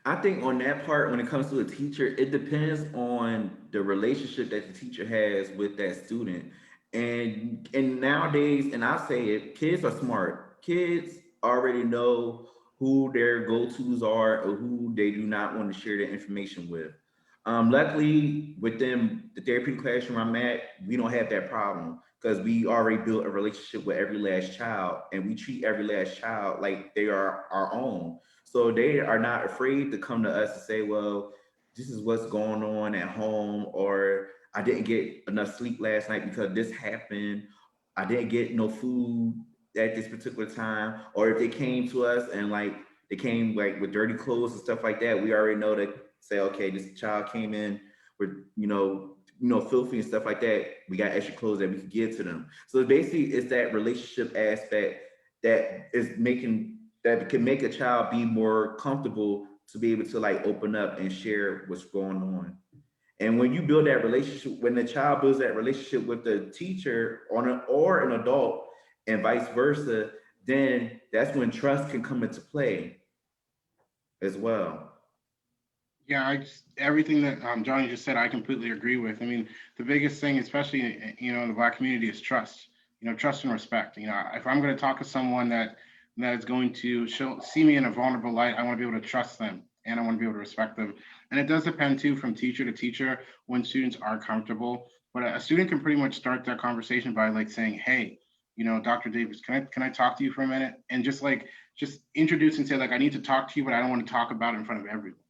I think on that part, when it comes to a teacher, it depends on the relationship that the teacher has with that student. And nowadays, and I say it, kids are smart. Kids already know who their go-tos are or who they do not want to share their information with. Luckily, within the therapeutic classroom I'm at, we don't have that problem because we already built a relationship with every last child, and we treat every last child like they are our own. So they are not afraid to come to us and say, well, this is what's going on at home, or I didn't get enough sleep last night because this happened. I didn't get no food at this particular time. Or if they came to us and like they came like with dirty clothes and stuff like that, we already know to say, okay, this child came in with, filthy and stuff like that. We got extra clothes that we can give to them. So basically it's that relationship aspect that can make a child be more comfortable to be able to like open up and share what's going on. And when you build that relationship, when the child builds that relationship with the teacher or an adult and vice versa, then that's when trust can come into play as well. Yeah, everything that Johnny just said, I completely agree with. I mean, the biggest thing, especially in the Black community, is trust. Trust and respect. If I'm going to talk to someone that is going to see me in a vulnerable light, I want to be able to trust them and I want to be able to respect them. And it does depend too from teacher to teacher when students are comfortable. But a student can pretty much start that conversation by like saying, "Hey, Dr. Davis, can I talk to you for a minute?" And just introduce and say like, "I need to talk to you, but I don't want to talk about it in front of everyone."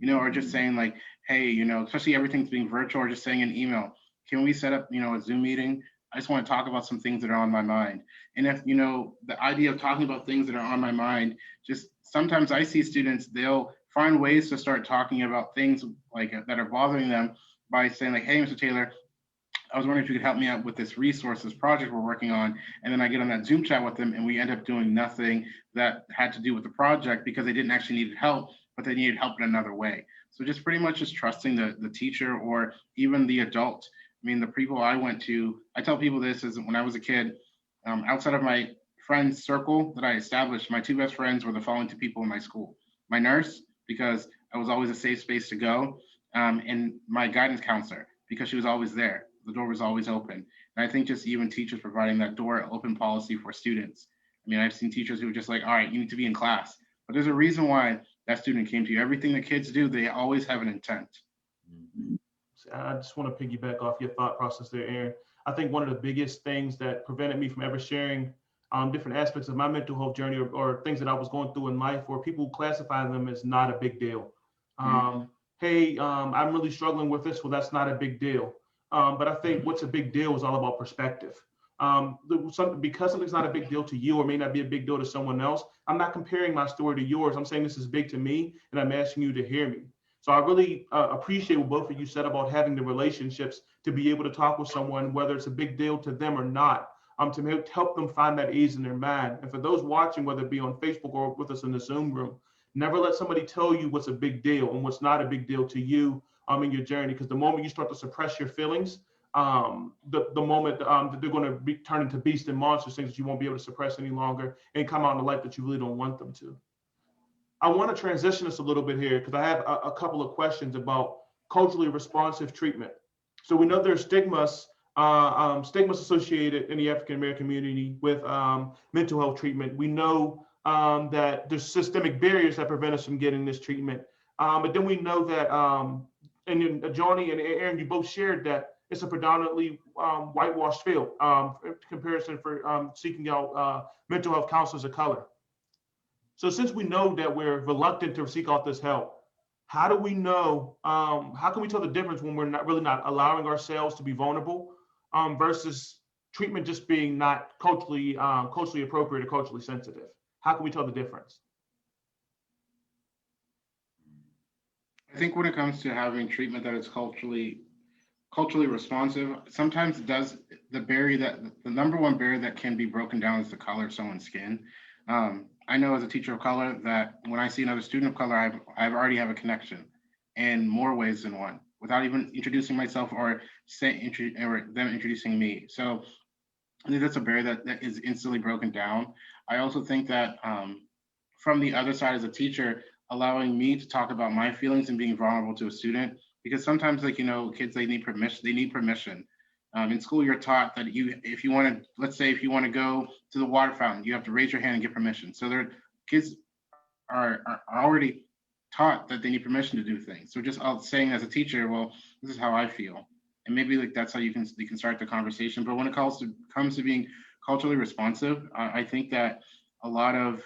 Or just saying like, hey, especially everything's being virtual, or just saying an email, can we set up, a Zoom meeting? I just want to talk about some things that are on my mind. And if, the idea of talking about things that are on my mind, just sometimes I see students, they'll find ways to start talking about things like that are bothering them by saying like, hey, Mr. Taylor, I was wondering if you could help me out with this resource, this project we're working on. And then I get on that Zoom chat with them and we end up doing nothing that had to do with the project because they didn't actually need help, but they needed help in another way. So just pretty much just trusting the teacher or even the adult. I mean, the people I went to, I tell people this is when I was a kid, outside of my friends circle that I established, my two best friends were the following two people in my school. My nurse, because I was always a safe space to go, and my guidance counselor, because she was always there. The door was always open. And I think just even teachers providing that door open policy for students I mean, I've seen teachers who are just like, all right, you need to be in class. But there's a reason why that student came to you. Everything that kids do, they always have an intent. I just want to piggyback off your thought process there, Aaron. I think one of the biggest things that prevented me from ever sharing different aspects of my mental health journey or things that I was going through in life, where people classify them as not a big deal. Hey, I'm really struggling with this. Well, that's not a big deal. But I think what's a big deal is all about perspective. Because something's not a big deal to you or may not be a big deal to someone else, I'm not comparing my story to yours. I'm saying this is big to me, and I'm asking you to hear me. So I really appreciate what both of you said about having the relationships to be able to talk with someone, whether it's a big deal to them or not, to help them find that ease in their mind. And for those watching, whether it be on Facebook or with us in the Zoom room, never let somebody tell you what's a big deal and what's not a big deal to you in your journey. Because the moment you start to suppress your feelings, the moment that they're going to be turned into beasts and monsters, things that you won't be able to suppress any longer and come out in the light that you really don't want them to. I want to transition this a little bit here because I have a couple of questions about culturally responsive treatment. So we know there's stigmas associated in the African American community with mental health treatment. We know that there's systemic barriers that prevent us from getting this treatment. But then we know that, and Johnnie and Aaron, you both shared that it's a predominantly whitewashed field in comparison for seeking out mental health counselors of color. So since we know that we're reluctant to seek out this help, how do we know, how can we tell the difference when we're not allowing ourselves to be vulnerable versus treatment just being not culturally appropriate or culturally sensitive? How can we tell the difference? I think when it comes to having treatment that is culturally responsive, sometimes it does the number one barrier that can be broken down is the color of someone's skin. I know as a teacher of color that when I see another student of color, I already have a connection in more ways than one, without even introducing myself or them introducing me. So I think that's a barrier that is instantly broken down. I also think that from the other side as a teacher, allowing me to talk about my feelings and being vulnerable to a student, because sometimes, like, kids, they need permission. In school, you're taught that if you want to, let's say, if you want to go to the water fountain, you have to raise your hand and get permission. So kids are already taught that they need permission to do things. So just saying as a teacher, well, this is how I feel, and maybe like that's how you can start the conversation. But when it comes to being culturally responsive, I think that a lot of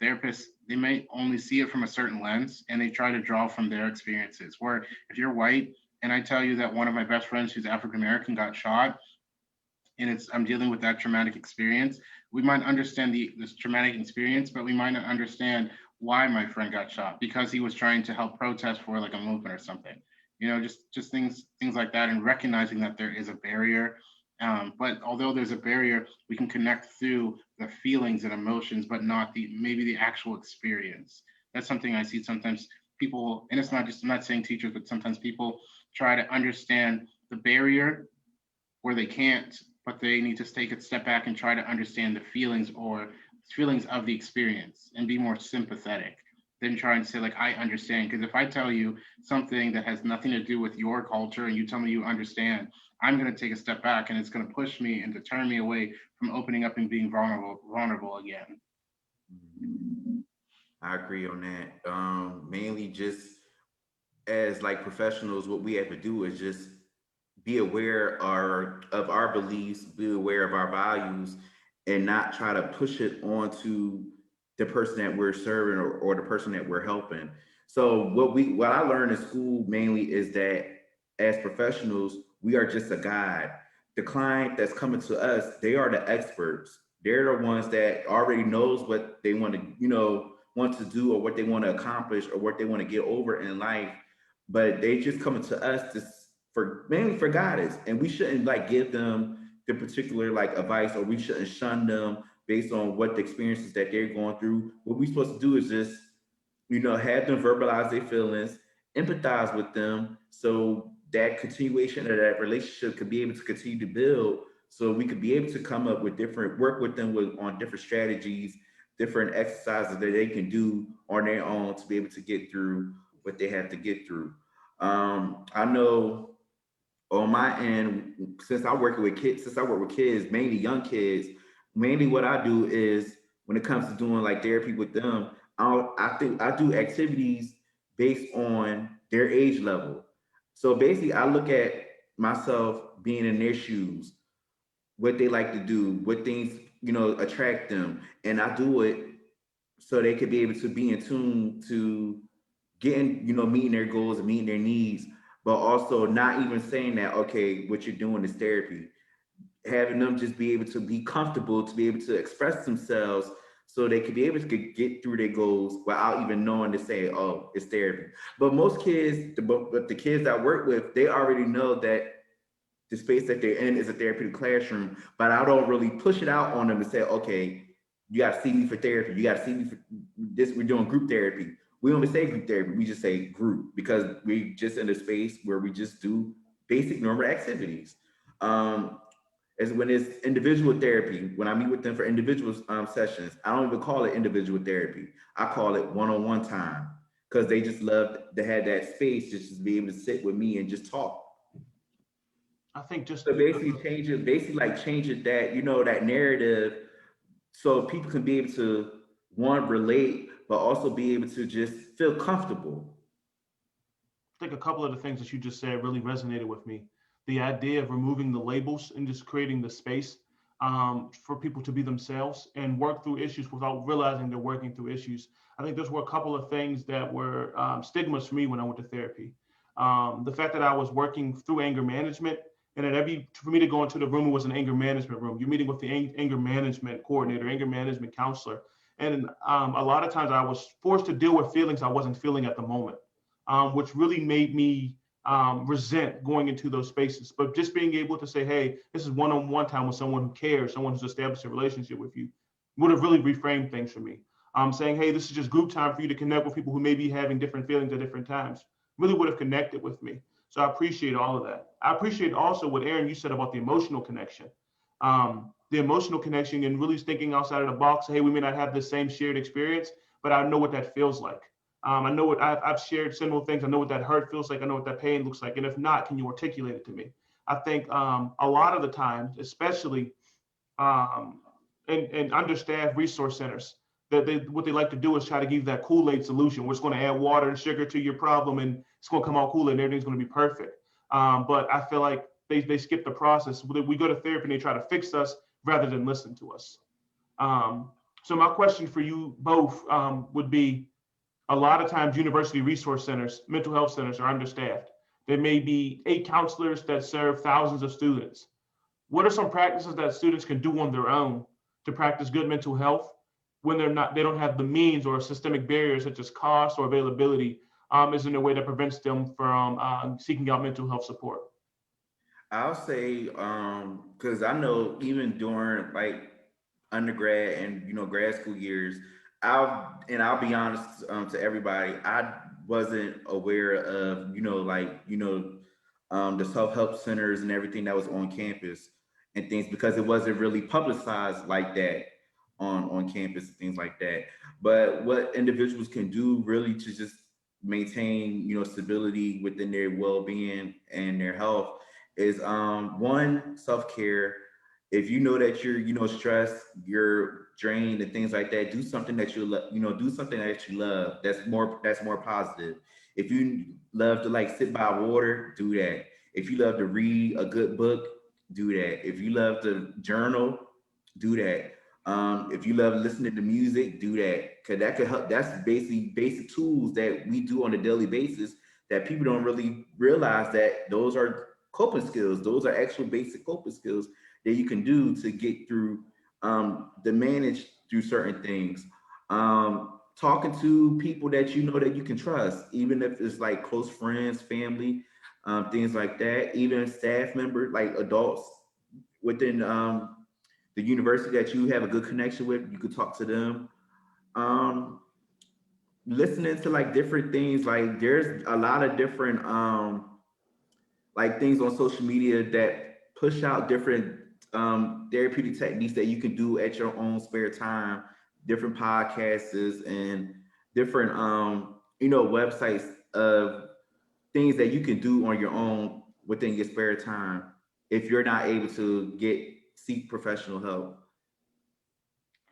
therapists, they might only see it from a certain lens, and they try to draw from their experiences. Where if you're white, and I tell you that one of my best friends who's African American got shot, and I'm dealing with that traumatic experience, we might understand this traumatic experience, but we might not understand why my friend got shot, because he was trying to help protest for like a movement or something. Just things like that, and recognizing that there is a barrier. But although there's a barrier, we can connect through the feelings and emotions, but not maybe the actual experience. That's something I see sometimes people, and it's not just, I'm not saying teachers, but sometimes people try to understand the barrier where they can't, but they need to take a step back and try to understand the feelings of the experience and be more sympathetic than trying to say, like, I understand. Because if I tell you something that has nothing to do with your culture and you tell me you understand, I'm going to take a step back, and it's going to push me and to turn me away from opening up and being vulnerable again. I agree on that. Mainly just as like professionals, what we have to do is just be aware of our beliefs, be aware of our values, and not try to push it onto the person that we're serving or the person that we're helping. So what I learned in school mainly is that as professionals, we are just a guide. The client that's coming to us, they are the experts. They're the ones that already knows what they want to do, or what they want to accomplish, or what they want to get over in life. But they just coming to us mainly for guidance, and we shouldn't like give them the particular like advice, or we shouldn't shun them based on what the experiences that they're going through. What we're supposed to do is just have them verbalize their feelings, empathize with them, so that continuation of that relationship could be able to continue to build, so we could be able to come up with work with them on different strategies, different exercises that they can do on their own to be able to get through what they have to get through. I know on my end, since I work with kids, mainly young kids, mainly what I do is when it comes to doing like therapy with them, I think I do activities based on their age level. So basically, I look at myself being in their shoes, what they like to do, what things, attract them. And I do it so they could be able to be in tune to getting, meeting their goals and meeting their needs, but also not even saying that, okay, what you're doing is therapy. Having them just be able to be comfortable, to be able to express themselves so they could be able to get through their goals without even knowing to say, oh, it's therapy. But most kids, but the kids I work with, they already know that the space that they're in is a therapeutic classroom, but I don't really push it out on them to say, okay, you got to see me for therapy. You got to see me for this. We're doing group therapy. We don't say group therapy. We just say group because we just in a space where we just do basic normal activities. As when it's individual therapy, when I meet with them for individual sessions, I don't even call it individual therapy. I call it one-on-one time because they just love to have that space just to be able to sit with me and just talk. I think just So basically change it that, that narrative so people can be able to one, relate, but also be able to just feel comfortable. I think a couple of the things that you just said really resonated with me. The idea of removing the labels and just creating the space for people to be themselves and work through issues without realizing they're working through issues. I think those were a couple of things that were stigmas for me when I went to therapy. The fact that I was working through anger management and that for me to go into the room, it was an anger management room. You're meeting with the anger management coordinator, anger management counselor. And a lot of times I was forced to deal with feelings I wasn't feeling at the moment, which really made me resent going into those spaces. But just being able to say, hey, this is one-on-one time with someone who cares, someone who's established a relationship with you, would have really reframed things for me. Saying, hey, this is just group time for you to connect with people who may be having different feelings at different times, really would have connected with me. So I appreciate all of that. I appreciate also what Aaron, you said about the emotional connection. The emotional connection and really thinking outside of the box. Hey, we may not have the same shared experience, but I know what that feels like. I know what I've shared similar things. I know what that hurt feels like. I know what that pain looks like. And if not, can you articulate it to me? I think a lot of the times, especially um, in understaffed resource centers, that what they like to do is try to give you that Kool-Aid solution, where it's going to add water and sugar to your problem, and it's going to come out Kool-Aid, and everything's going to be perfect. But I feel like they skip the process. We go to therapy and they try to fix us rather than listen to us. So my question for you both would be, a lot of times university resource centers, mental health centers are understaffed. There may be 8 counselors that serve thousands of students. What are some practices that students can do on their own to practice good mental health when they don't have the means or systemic barriers such as cost or availability is in a way that prevents them from seeking out mental health support? I'll say, because I know even during like undergrad and grad school years, I'll be honest to everybody, I wasn't aware of the self help centers and everything that was on campus and things because it wasn't really publicized like that on campus and things like that. But what individuals can do really to just maintain stability within their well being and their health is one, self-care. If you know that you're stressed, you're drained and things like that, do something that do something that you love, that's more positive. If you love to like sit by water, do that. If you love to read a good book, do that. If you love to journal, do that. If you love listening to music, do that, because that could help. That's basically basic tools that we do on a daily basis that people don't really realize that those are coping skills. Those are actual basic coping skills that you can do to get through, to manage through certain things. Talking to people that you know that you can trust, even if it's like close friends, family, things like that, even staff members, like adults within the university that you have a good connection with, you could talk to them. Um, Listening to like different things, like there's a lot of different like things on social media that push out different therapeutic techniques that you can do at your own spare time, different podcasts and different websites of things that you can do on your own within your spare time if you're not able to seek professional help.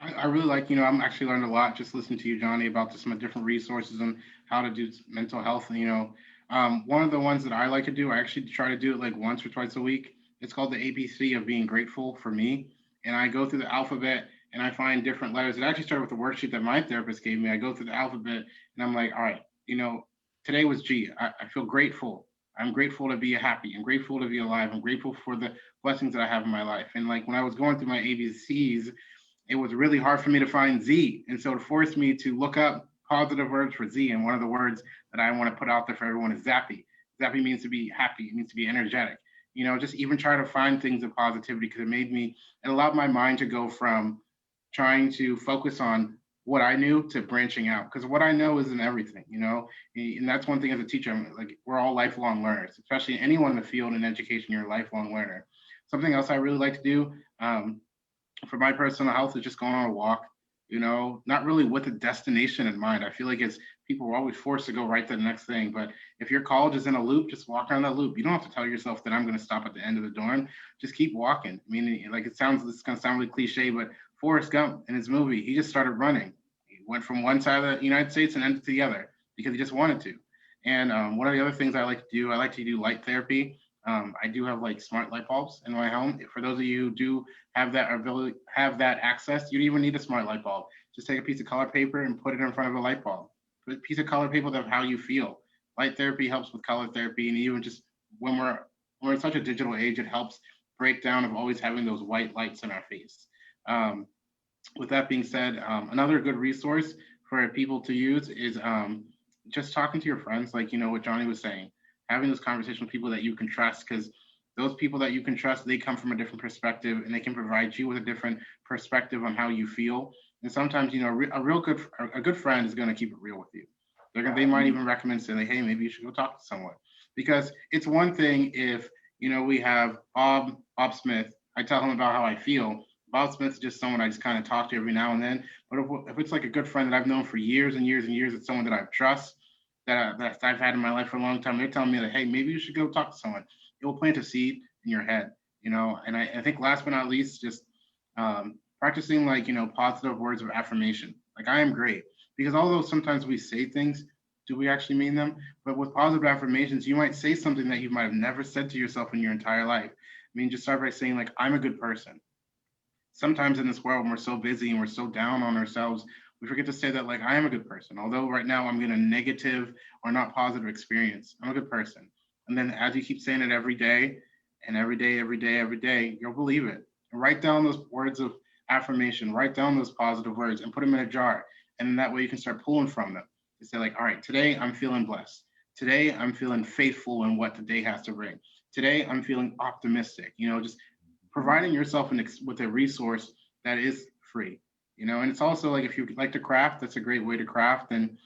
I really like, I'm actually learned a lot just listening to you, Johnny, about some different resources and how to do mental health. One of the ones that I like to do, I actually try to do it like once or twice a week. It's called the ABC of being grateful for me. And I go through the alphabet and I find different letters. It actually started with the worksheet that my therapist gave me. I go through the alphabet and I'm like, all right, today was G. I feel grateful. I'm grateful to be happy. I'm grateful to be alive. I'm grateful for the blessings that I have in my life. And like when I was going through my ABCs, it was really hard for me to find Z. And so it forced me to look up positive words for Z. And one of the words that I want to put out there for everyone is zappy. Zappy means to be happy. It means to be energetic. Just even try to find things of positivity because it allowed my mind to go from trying to focus on what I knew to branching out because what I know isn't everything. And that's one thing as a teacher, like we're all lifelong learners, especially anyone in the field in education, you're a lifelong learner. Something else I really like to do, for my personal health is just going on a walk, not really with a destination in mind. I feel like it's people are always forced to go right to the next thing. But if your college is in a loop, just walk around that loop. You don't have to tell yourself that I'm going to stop at the end of the dorm. Just keep walking. I mean, like it's going to sound really cliche, but Forrest Gump in his movie, he just started running. He went from one side of the United States and ended to the other because he just wanted to. And one of the other things I like to do, I like to do light therapy. I do have like smart light bulbs in my home. For those of you who do have that ability, have that access, you don't even need a smart light bulb. Just take a piece of color paper and put it in front of a light bulb. Put a piece of color paper of how you feel. Light therapy helps with color therapy, and even just when we're in such a digital age, it helps break down of always having those white lights in our face. Um, with that being said, another good resource for people to use is just talking to your friends, like what Johnny was saying, having this conversation with people that you can trust, because those people that you can trust, they come from a different perspective, and they can provide you with a different perspective on how you feel. And sometimes, a good friend is going to keep it real with you. They might even recommend saying, like, hey, maybe you should go talk to someone, because it's one thing if we have Bob Smith. I tell him about how I feel. Bob Smith's just someone I just kind of talk to every now and then. But if it's like a good friend that I've known for years and years and years, it's someone that I trust, that I've had in my life for a long time. They're telling me that, hey, maybe you should go talk to someone. It will plant a seed in your head, And I think last but not least, just practicing positive words of affirmation. Like I am great, because although sometimes we say things, do we actually mean them? But with positive affirmations, you might say something that you might have never said to yourself in your entire life. I mean, just start by saying like, I'm a good person. Sometimes in this world, when we're so busy and we're so down on ourselves, we forget to say that like I am a good person. Although right now I'm in a negative or not positive experience, I'm a good person. And then as you keep saying it every day and every day, every day, every day, you'll believe it. And write down those words of affirmation, write down those positive words and put them in a jar. And then that way you can start pulling from them. You say like, all right, today I'm feeling blessed. Today I'm feeling faithful in what the day has to bring. Today I'm feeling optimistic. Just providing yourself with a resource that is free. And it's also like if you like to craft, that's a great way to craft. And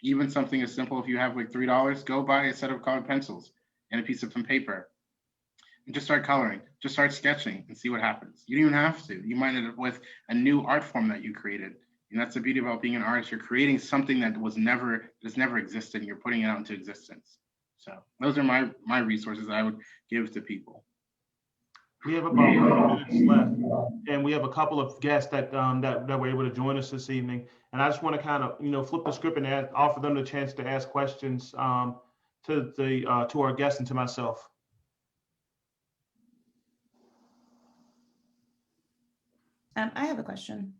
even something as simple, if you have like $3, go buy a set of colored pencils and a piece of some paper and just start coloring, just start sketching and see what happens. You don't even have to. You might end up with a new art form that you created. And that's the beauty about being an artist. You're creating something that has never existed, and you're putting it out into existence. So those are my resources I would give to people. We have about 3 minutes left, and we have a couple of guests that were able to join us this evening. And I just want to kind of flip the script and offer them the chance to ask questions to our guests and to myself. I have a question.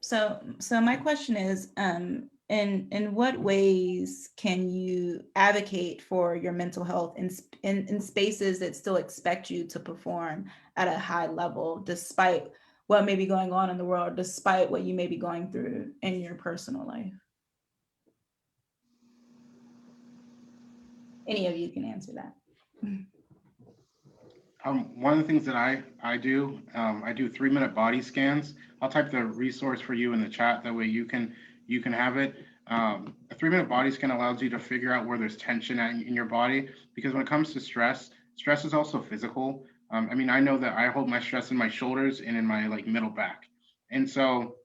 So my question is, in what ways can you advocate for your mental health in spaces that still expect you to perform at a high level, despite what may be going on in the world, despite what you may be going through in your personal life? Any of you can answer that. One of the things that I do 3-minute body scans. I'll type the resource for you in the chat. That way you can have it. A 3-minute body scan allows you to figure out where there's tension in your body, because when it comes to stress is also physical. I know that I hold my stress in my shoulders and in my middle back. And so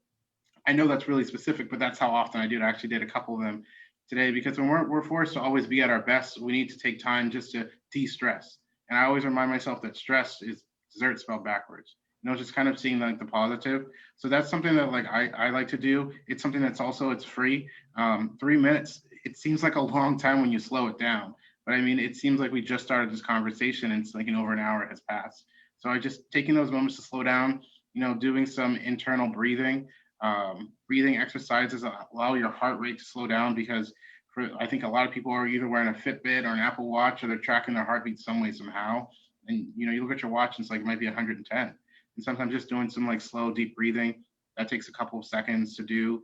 I know that's really specific, but that's how often I do it. I actually did a couple of them today, because when we're forced to always be at our best, we need to take time just to de-stress. And I always remind myself that stress is dessert spelled backwards. just kind of seeing like the positive. So that's something that like I like to do. It's something that's also, it's free. 3 minutes, it seems like a long time when you slow it down. But I mean, it seems like we just started this conversation and it's like over an hour has passed. So I just taking those moments to slow down, doing some internal breathing, breathing exercises allow your heart rate to slow down because I think a lot of people are either wearing a Fitbit or an Apple Watch or they're tracking their heartbeat some way, somehow. And, you look at your watch and it's like, it might be 110. And sometimes just doing some like slow, deep breathing, that takes a couple of seconds to do.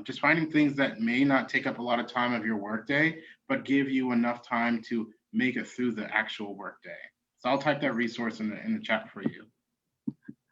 Just finding things that may not take up a lot of time of your workday, but give you enough time to make it through the actual workday. So I'll type that resource in the chat for you.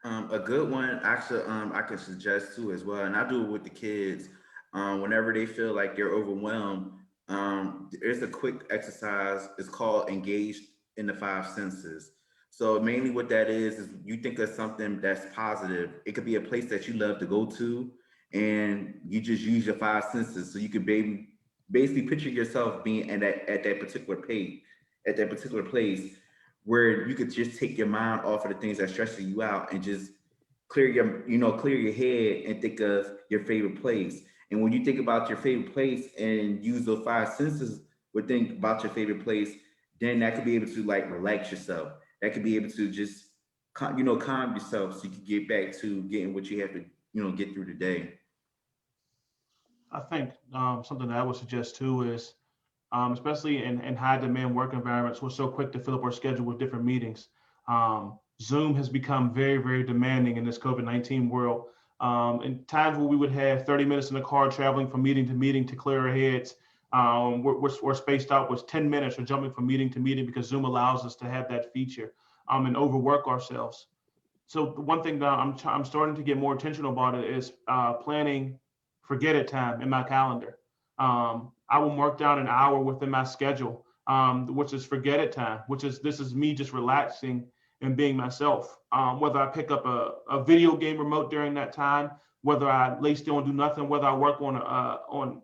A good one, actually, I can suggest too as well, and I do it with the kids. Whenever they feel like they're overwhelmed, there's a quick exercise. It's called engage in the five senses. So mainly what that is you think of something that's positive. It could be a place that you love to go to, and you just use your five senses. So you could basically picture yourself being at that particular page, at that particular place where you could just take your mind off of the things that stressing you out and just clear your head and think of your favorite place. And when you think about your favorite place and use those five senses would think about your favorite place, then that could be able to like relax yourself. That could be able to just calm yourself so you can get back to getting what you have to, get through the day. I think something that I would suggest too is, especially in high demand work environments, we're so quick to fill up our schedule with different meetings. Zoom has become very, very demanding in this COVID-19 world. In times where we would have 30 minutes in the car traveling from meeting to meeting to clear our heads, we're spaced out with 10 minutes or jumping from meeting to meeting because Zoom allows us to have that feature and overwork ourselves. So the one thing that I'm starting to get more intentional about it is planning forget it time in my calendar. I will mark down an hour within my schedule, which is forget it time, this is me just relaxing and being myself. Whether I pick up a video game remote during that time, whether I lay still and do nothing, whether I work on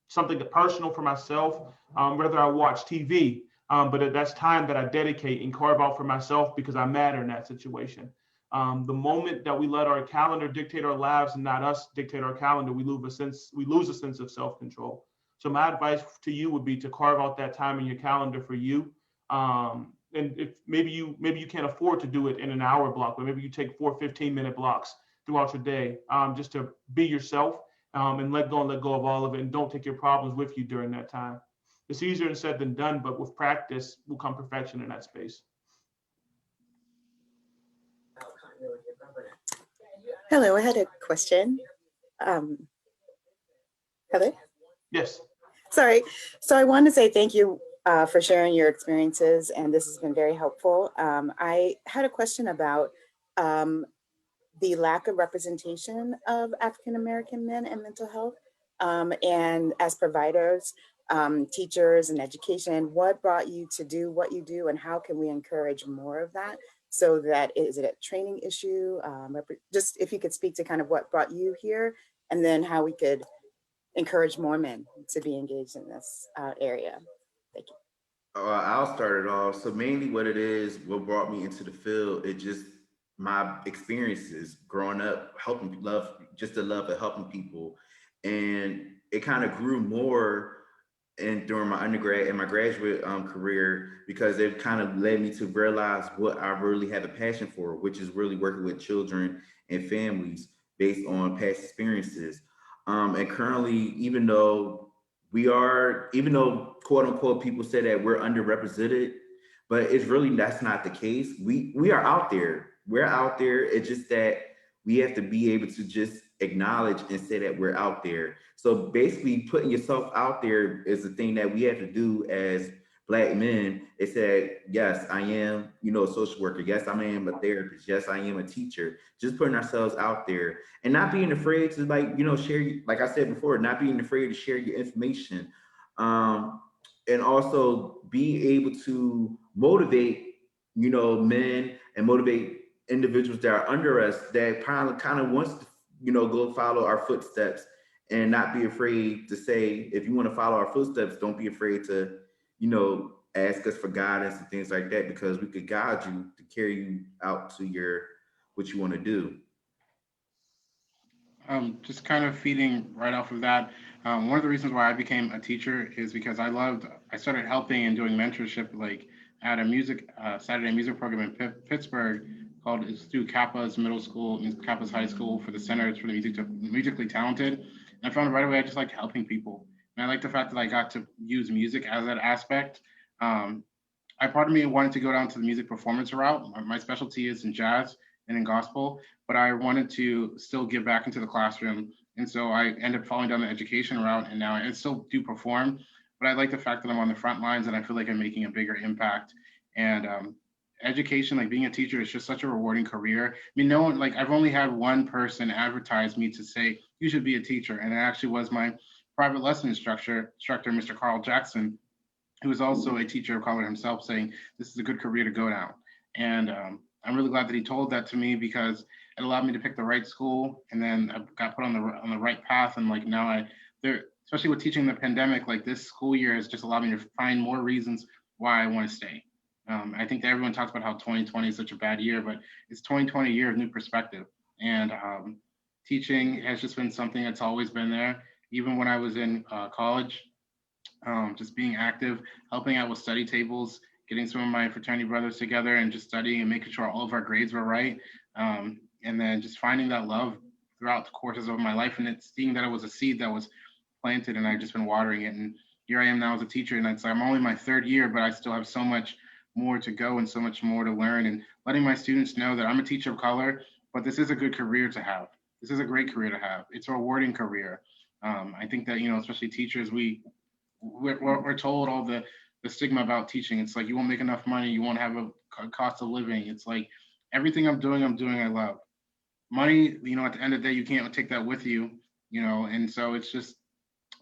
something personal for myself, whether I watch TV. But that's time that I dedicate and carve out for myself because I matter in that situation. The moment that we let our calendar dictate our lives and not us dictate our calendar, we lose a sense of self-control. So my advice to you would be to carve out that time in your calendar for you. And if maybe you can't afford to do it in an hour block, but maybe you take 4 15-minute blocks throughout your day, just to be yourself, and let go of all of it, and don't take your problems with you during that time. It's easier said than done, but with practice will come perfection in that space. Hello, I had a question. Hello? Yes. Sorry. So I wanted to say thank you for sharing your experiences, and this has been very helpful. I had a question about the lack of representation of African-American men in mental health. And as providers, teachers and education, what brought you to do what you do, and how can we encourage more of that? So that, is it a training issue? Just if you could speak to kind of what brought you here, and then how we could encourage more men to be engaged in this area. Thank you. I'll start it off. So mainly what what brought me into the field, it just my experiences growing up, the love of helping people. And it kind of grew more during my undergrad and my graduate career, because it kind of led me to realize what I really have a passion for, which is really working with children and families based on past experiences. And currently, even though quote unquote people say that we're underrepresented, but that's not the case. We are out there. We're out there. It's just that we have to be able to just acknowledge and say that we're out there. So basically putting yourself out there is the thing that we have to do as Black men. It said, yes, I am, a social worker. Yes, I am a therapist. Yes, I am a teacher. Just putting ourselves out there and not being afraid to share, like I said before, not being afraid to share your information. And also be able to motivate, men, and motivate individuals that are under us that kind of wants to, go follow our footsteps, and not be afraid to say, if you want to follow our footsteps, don't be afraid to, ask us for guidance and things like that, because we could guide you to carry you out to what you want to do. Just kind of feeding right off of that. One of the reasons why I became a teacher is because I started helping and doing mentorship, like at a Saturday music program in Pittsburgh called, it's through Kappa's middle school, Kappa's high school for the Centers for the Musically Talented. And I found right away I just liked helping people. And I like the fact that I got to use music as that aspect. Part of me wanted to go down to the music performance route. My specialty is in jazz and in gospel, but I wanted to still give back into the classroom. And so I ended up falling down the education route, and now I still do perform, but I like the fact that I'm on the front lines and I feel like I'm making a bigger impact. And education, like being a teacher, is just such a rewarding career. I mean, no one, like I've only had one person advertise me to say, you should be a teacher. And it actually was my private lesson instructor, Mr. Carl Jackson, who was also a teacher of color himself, saying this is a good career to go down. And I'm really glad that he told that to me, because it allowed me to pick the right school, and then I got put on the right path. And like now especially with teaching the pandemic, like this school year has just allowed me to find more reasons why I want to stay. I think that everyone talks about how 2020 is such a bad year, but it's 2020 year of new perspective. And teaching has just been something that's always been there. Even when I was in college, just being active, helping out with study tables, getting some of my fraternity brothers together and just studying and making sure all of our grades were right. And then just finding that love throughout the courses of my life, and seeing that it was a seed that was planted, and I've just been watering it. And here I am now as a teacher, and I'm only my third year, but I still have so much more to go and so much more to learn, and letting my students know that I'm a teacher of color, but this is a good career to have. This is a great career to have. It's a rewarding career. I think that, especially teachers, we're told all the stigma about teaching. It's like, you won't make enough money, you won't have a cost of living. It's like, everything I'm doing I love. Money, at the end of the day, you can't take that with you, and so it's just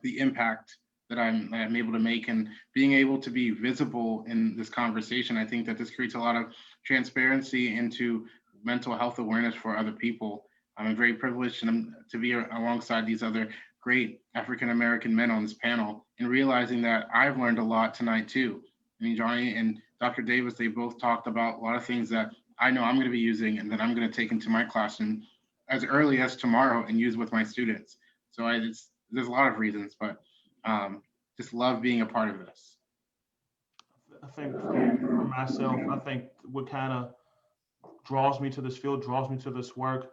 the impact that I'm able to make, and being able to be visible in this conversation. I think that this creates a lot of transparency into mental health awareness for other people. I'm very privileged to be alongside these other great African-American men on this panel, and realizing that I've learned a lot tonight too. I mean, Johnnie and Dr. Davis, they both talked about a lot of things that I know I'm going to be using and that I'm going to take into my classroom as early as tomorrow and use with my students. So there's a lot of reasons, but just love being a part of this. I think for myself, I think what kind of draws me to this field, draws me to this work,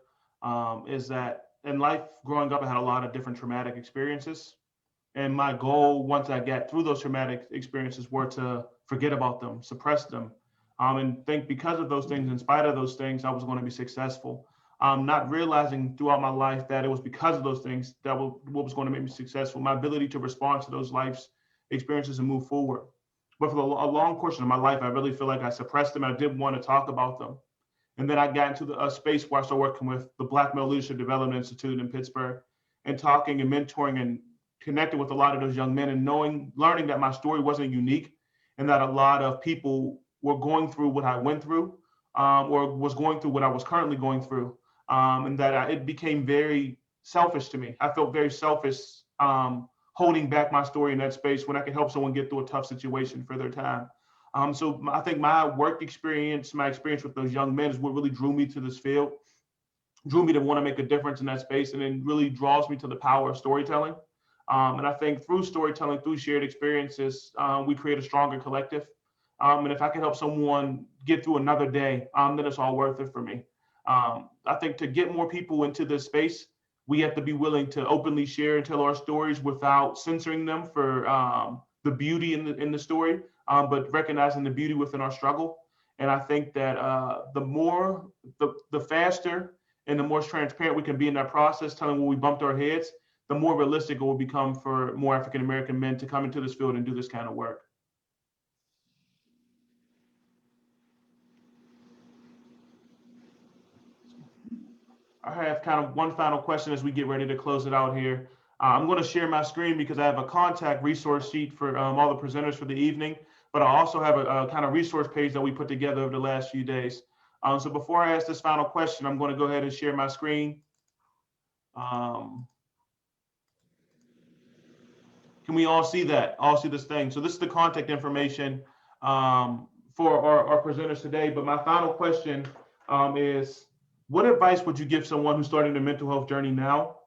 is that in life growing up, I had a lot of different traumatic experiences. And my goal, once I got through those traumatic experiences, were to forget about them, suppress them, and think because of those things, in spite of those things, I was going to be successful. Not realizing throughout my life that it was because of those things that what was going to make me successful, my ability to respond to those life's experiences and move forward. But for a long portion of my life, I really feel like I suppressed them. I didn't want to talk about them. And then I got into a space where I started working with the Black Male Leadership Development Institute in Pittsburgh, and talking and mentoring and connecting with a lot of those young men, and learning that my story wasn't unique, and that a lot of people were going through what I went through, or was going through what I was currently going through. And that it became very selfish to me. I felt very selfish holding back my story in that space when I could help someone get through a tough situation for their time. So I think my work experience, my experience with those young men, is what really drew me to this field, drew me to want to make a difference in that space, and then really draws me to the power of storytelling. And I think through storytelling, through shared experiences, we create a stronger collective. And if I can help someone get through another day, then it's all worth it for me. I think to get more people into this space, we have to be willing to openly share and tell our stories without censoring them for the beauty in the story, but recognizing the beauty within our struggle. And I think that the faster and the more transparent we can be in that process, telling where we bumped our heads, the more realistic it will become for more African-American men to come into this field and do this kind of work. I have kind of one final question as we get ready to close it out here. I'm going to share my screen because I have a contact resource sheet for all the presenters for the evening, but I also have a kind of resource page that we put together over the last few days. So before I ask this final question, I'm going to go ahead and share my screen. Can we all see that? All see this thing? So this is the contact information for our presenters today. But my final question is, what advice would you give someone who's starting their mental health journey now?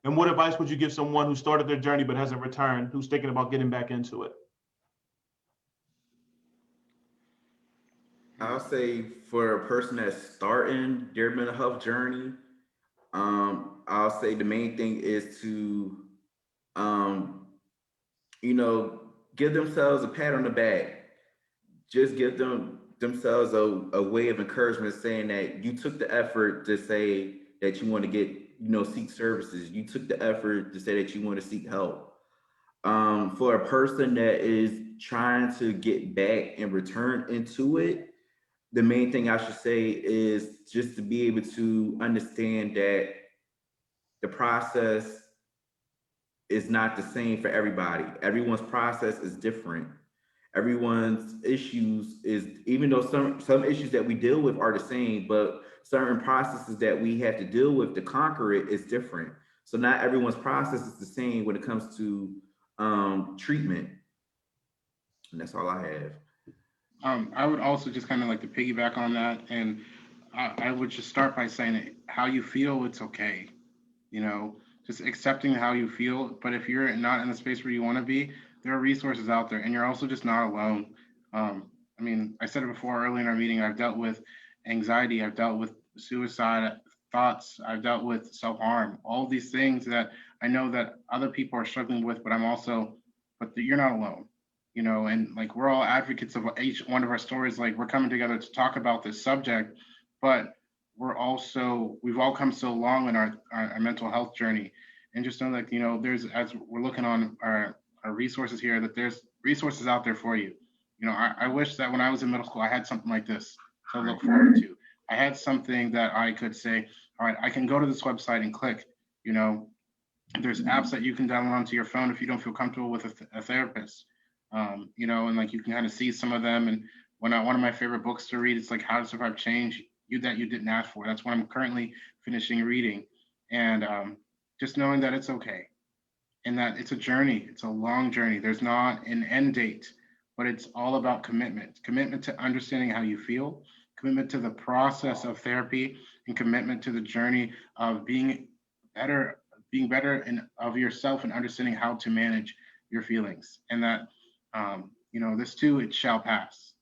And what advice would you give someone who started their journey but hasn't returned, who's thinking about getting back into it? I'll say for a person that's starting their mental health journey, I'll say the main thing is to, um, you know, give themselves a pat on the back. Just give themselves a way of encouragement, saying that you took the effort to say that you want to get, seek services. You took the effort to say that you want to seek help. For a person that is trying to get back and return into it, the main thing I should say is just to be able to understand that the process is not the same for everybody. Everyone's process is different. Everyone's issues is, even though some issues that we deal with are the same, but certain processes that we have to deal with to conquer it is different. So not everyone's process is the same when it comes to treatment. And that's all I have. I would also just kind of like to piggyback on that, and I would just start by saying that how you feel, it's okay. Just accepting how you feel. But if you're not in the space where you want to be, there are resources out there, and you're also just not alone. I mean, I said it before early in our meeting. I've dealt with anxiety. I've dealt with suicide thoughts. I've dealt with self-harm. All these things that I know that other people are struggling with, but you're not alone. And like we're all advocates of each one of our stories. Like we're coming together to talk about this subject, but we've all come so long in our mental health journey. And just know that, as we're looking on our resources here, that there's resources out there for you. I wish that when I was in middle school, I had something like this to look forward to. I had something that I could say, all right, I can go to this website and click. There's apps that you can download onto your phone if you don't feel comfortable with a therapist. And like you can kind of see some of them. And one of my favorite books to read, it's like How to Survive Change that you didn't ask for. That's what I'm currently finishing reading. And just knowing that it's okay and that it's a journey. It's a long journey. There's not an end date, but it's all about commitment to understanding how you feel, commitment to the process of therapy, and commitment to the journey of being better of yourself and understanding how to manage your feelings. And that, this too, it shall pass.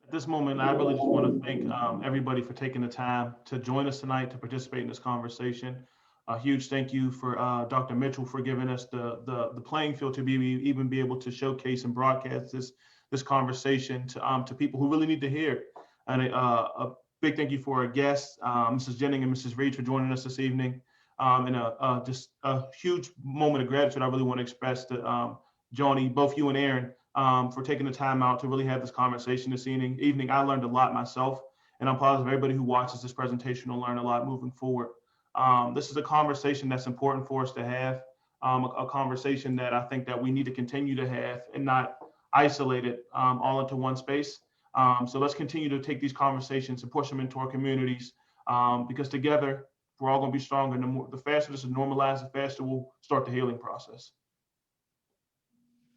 At this moment, I really just want to thank everybody for taking the time to join us tonight to participate in this conversation. A huge thank you for Dr. Mitchell for giving us the playing field to even be able to showcase and broadcast this conversation to people who really need to hear it. And a big thank you for our guests, Mrs. Jennings and Mrs. Reed, for joining us this evening. And just a huge moment of gratitude I really want to express to Johnnie, both you and Aaron, for taking the time out to really have this conversation this evening. I learned a lot myself, and I'm positive everybody who watches this presentation will learn a lot moving forward. This is a conversation that's important for us to have, a conversation that I think that we need to continue to have and not isolate it all into one space. So let's continue to take these conversations and push them into our communities, because together we're all going to be stronger. And the faster this is normalized, the faster we'll start the healing process.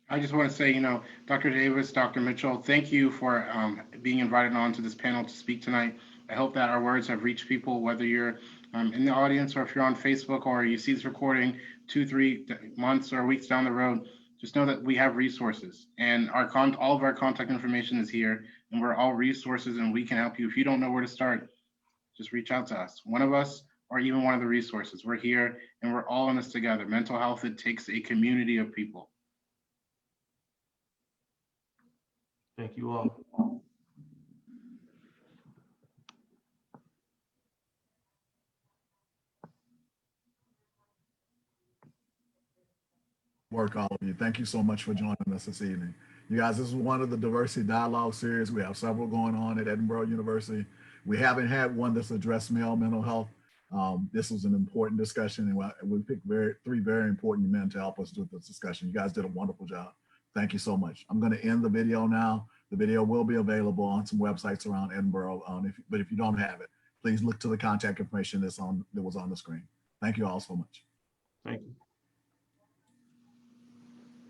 I just want to say, Dr. Davis, Dr. Mitchell, thank you for being invited on to this panel to speak tonight. I hope that our words have reached people, whether you're in the audience or if you're on Facebook or you see this recording 2-3 months or weeks down the road. Just know that we have resources, and all of our contact information is here, and we're all resources, and we can help you. If you don't know where to start, just reach out to us. One of us, or even one of the resources. We're here, and we're all in this together. Mental health, it takes a community of people. Thank you all. Work, all of you. Thank you so much for joining us this evening. You guys, this is one of the diversity dialogue series. We have several going on at Edinboro University. We haven't had one that's addressed male mental health. This was an important discussion, and we picked three very important men to help us with this discussion. You guys did a wonderful job. Thank you so much. I'm going to end the video now. The video will be available on some websites around Edinboro. But if you don't have it, please look to the contact information that was on the screen. Thank you all so much. Thank you.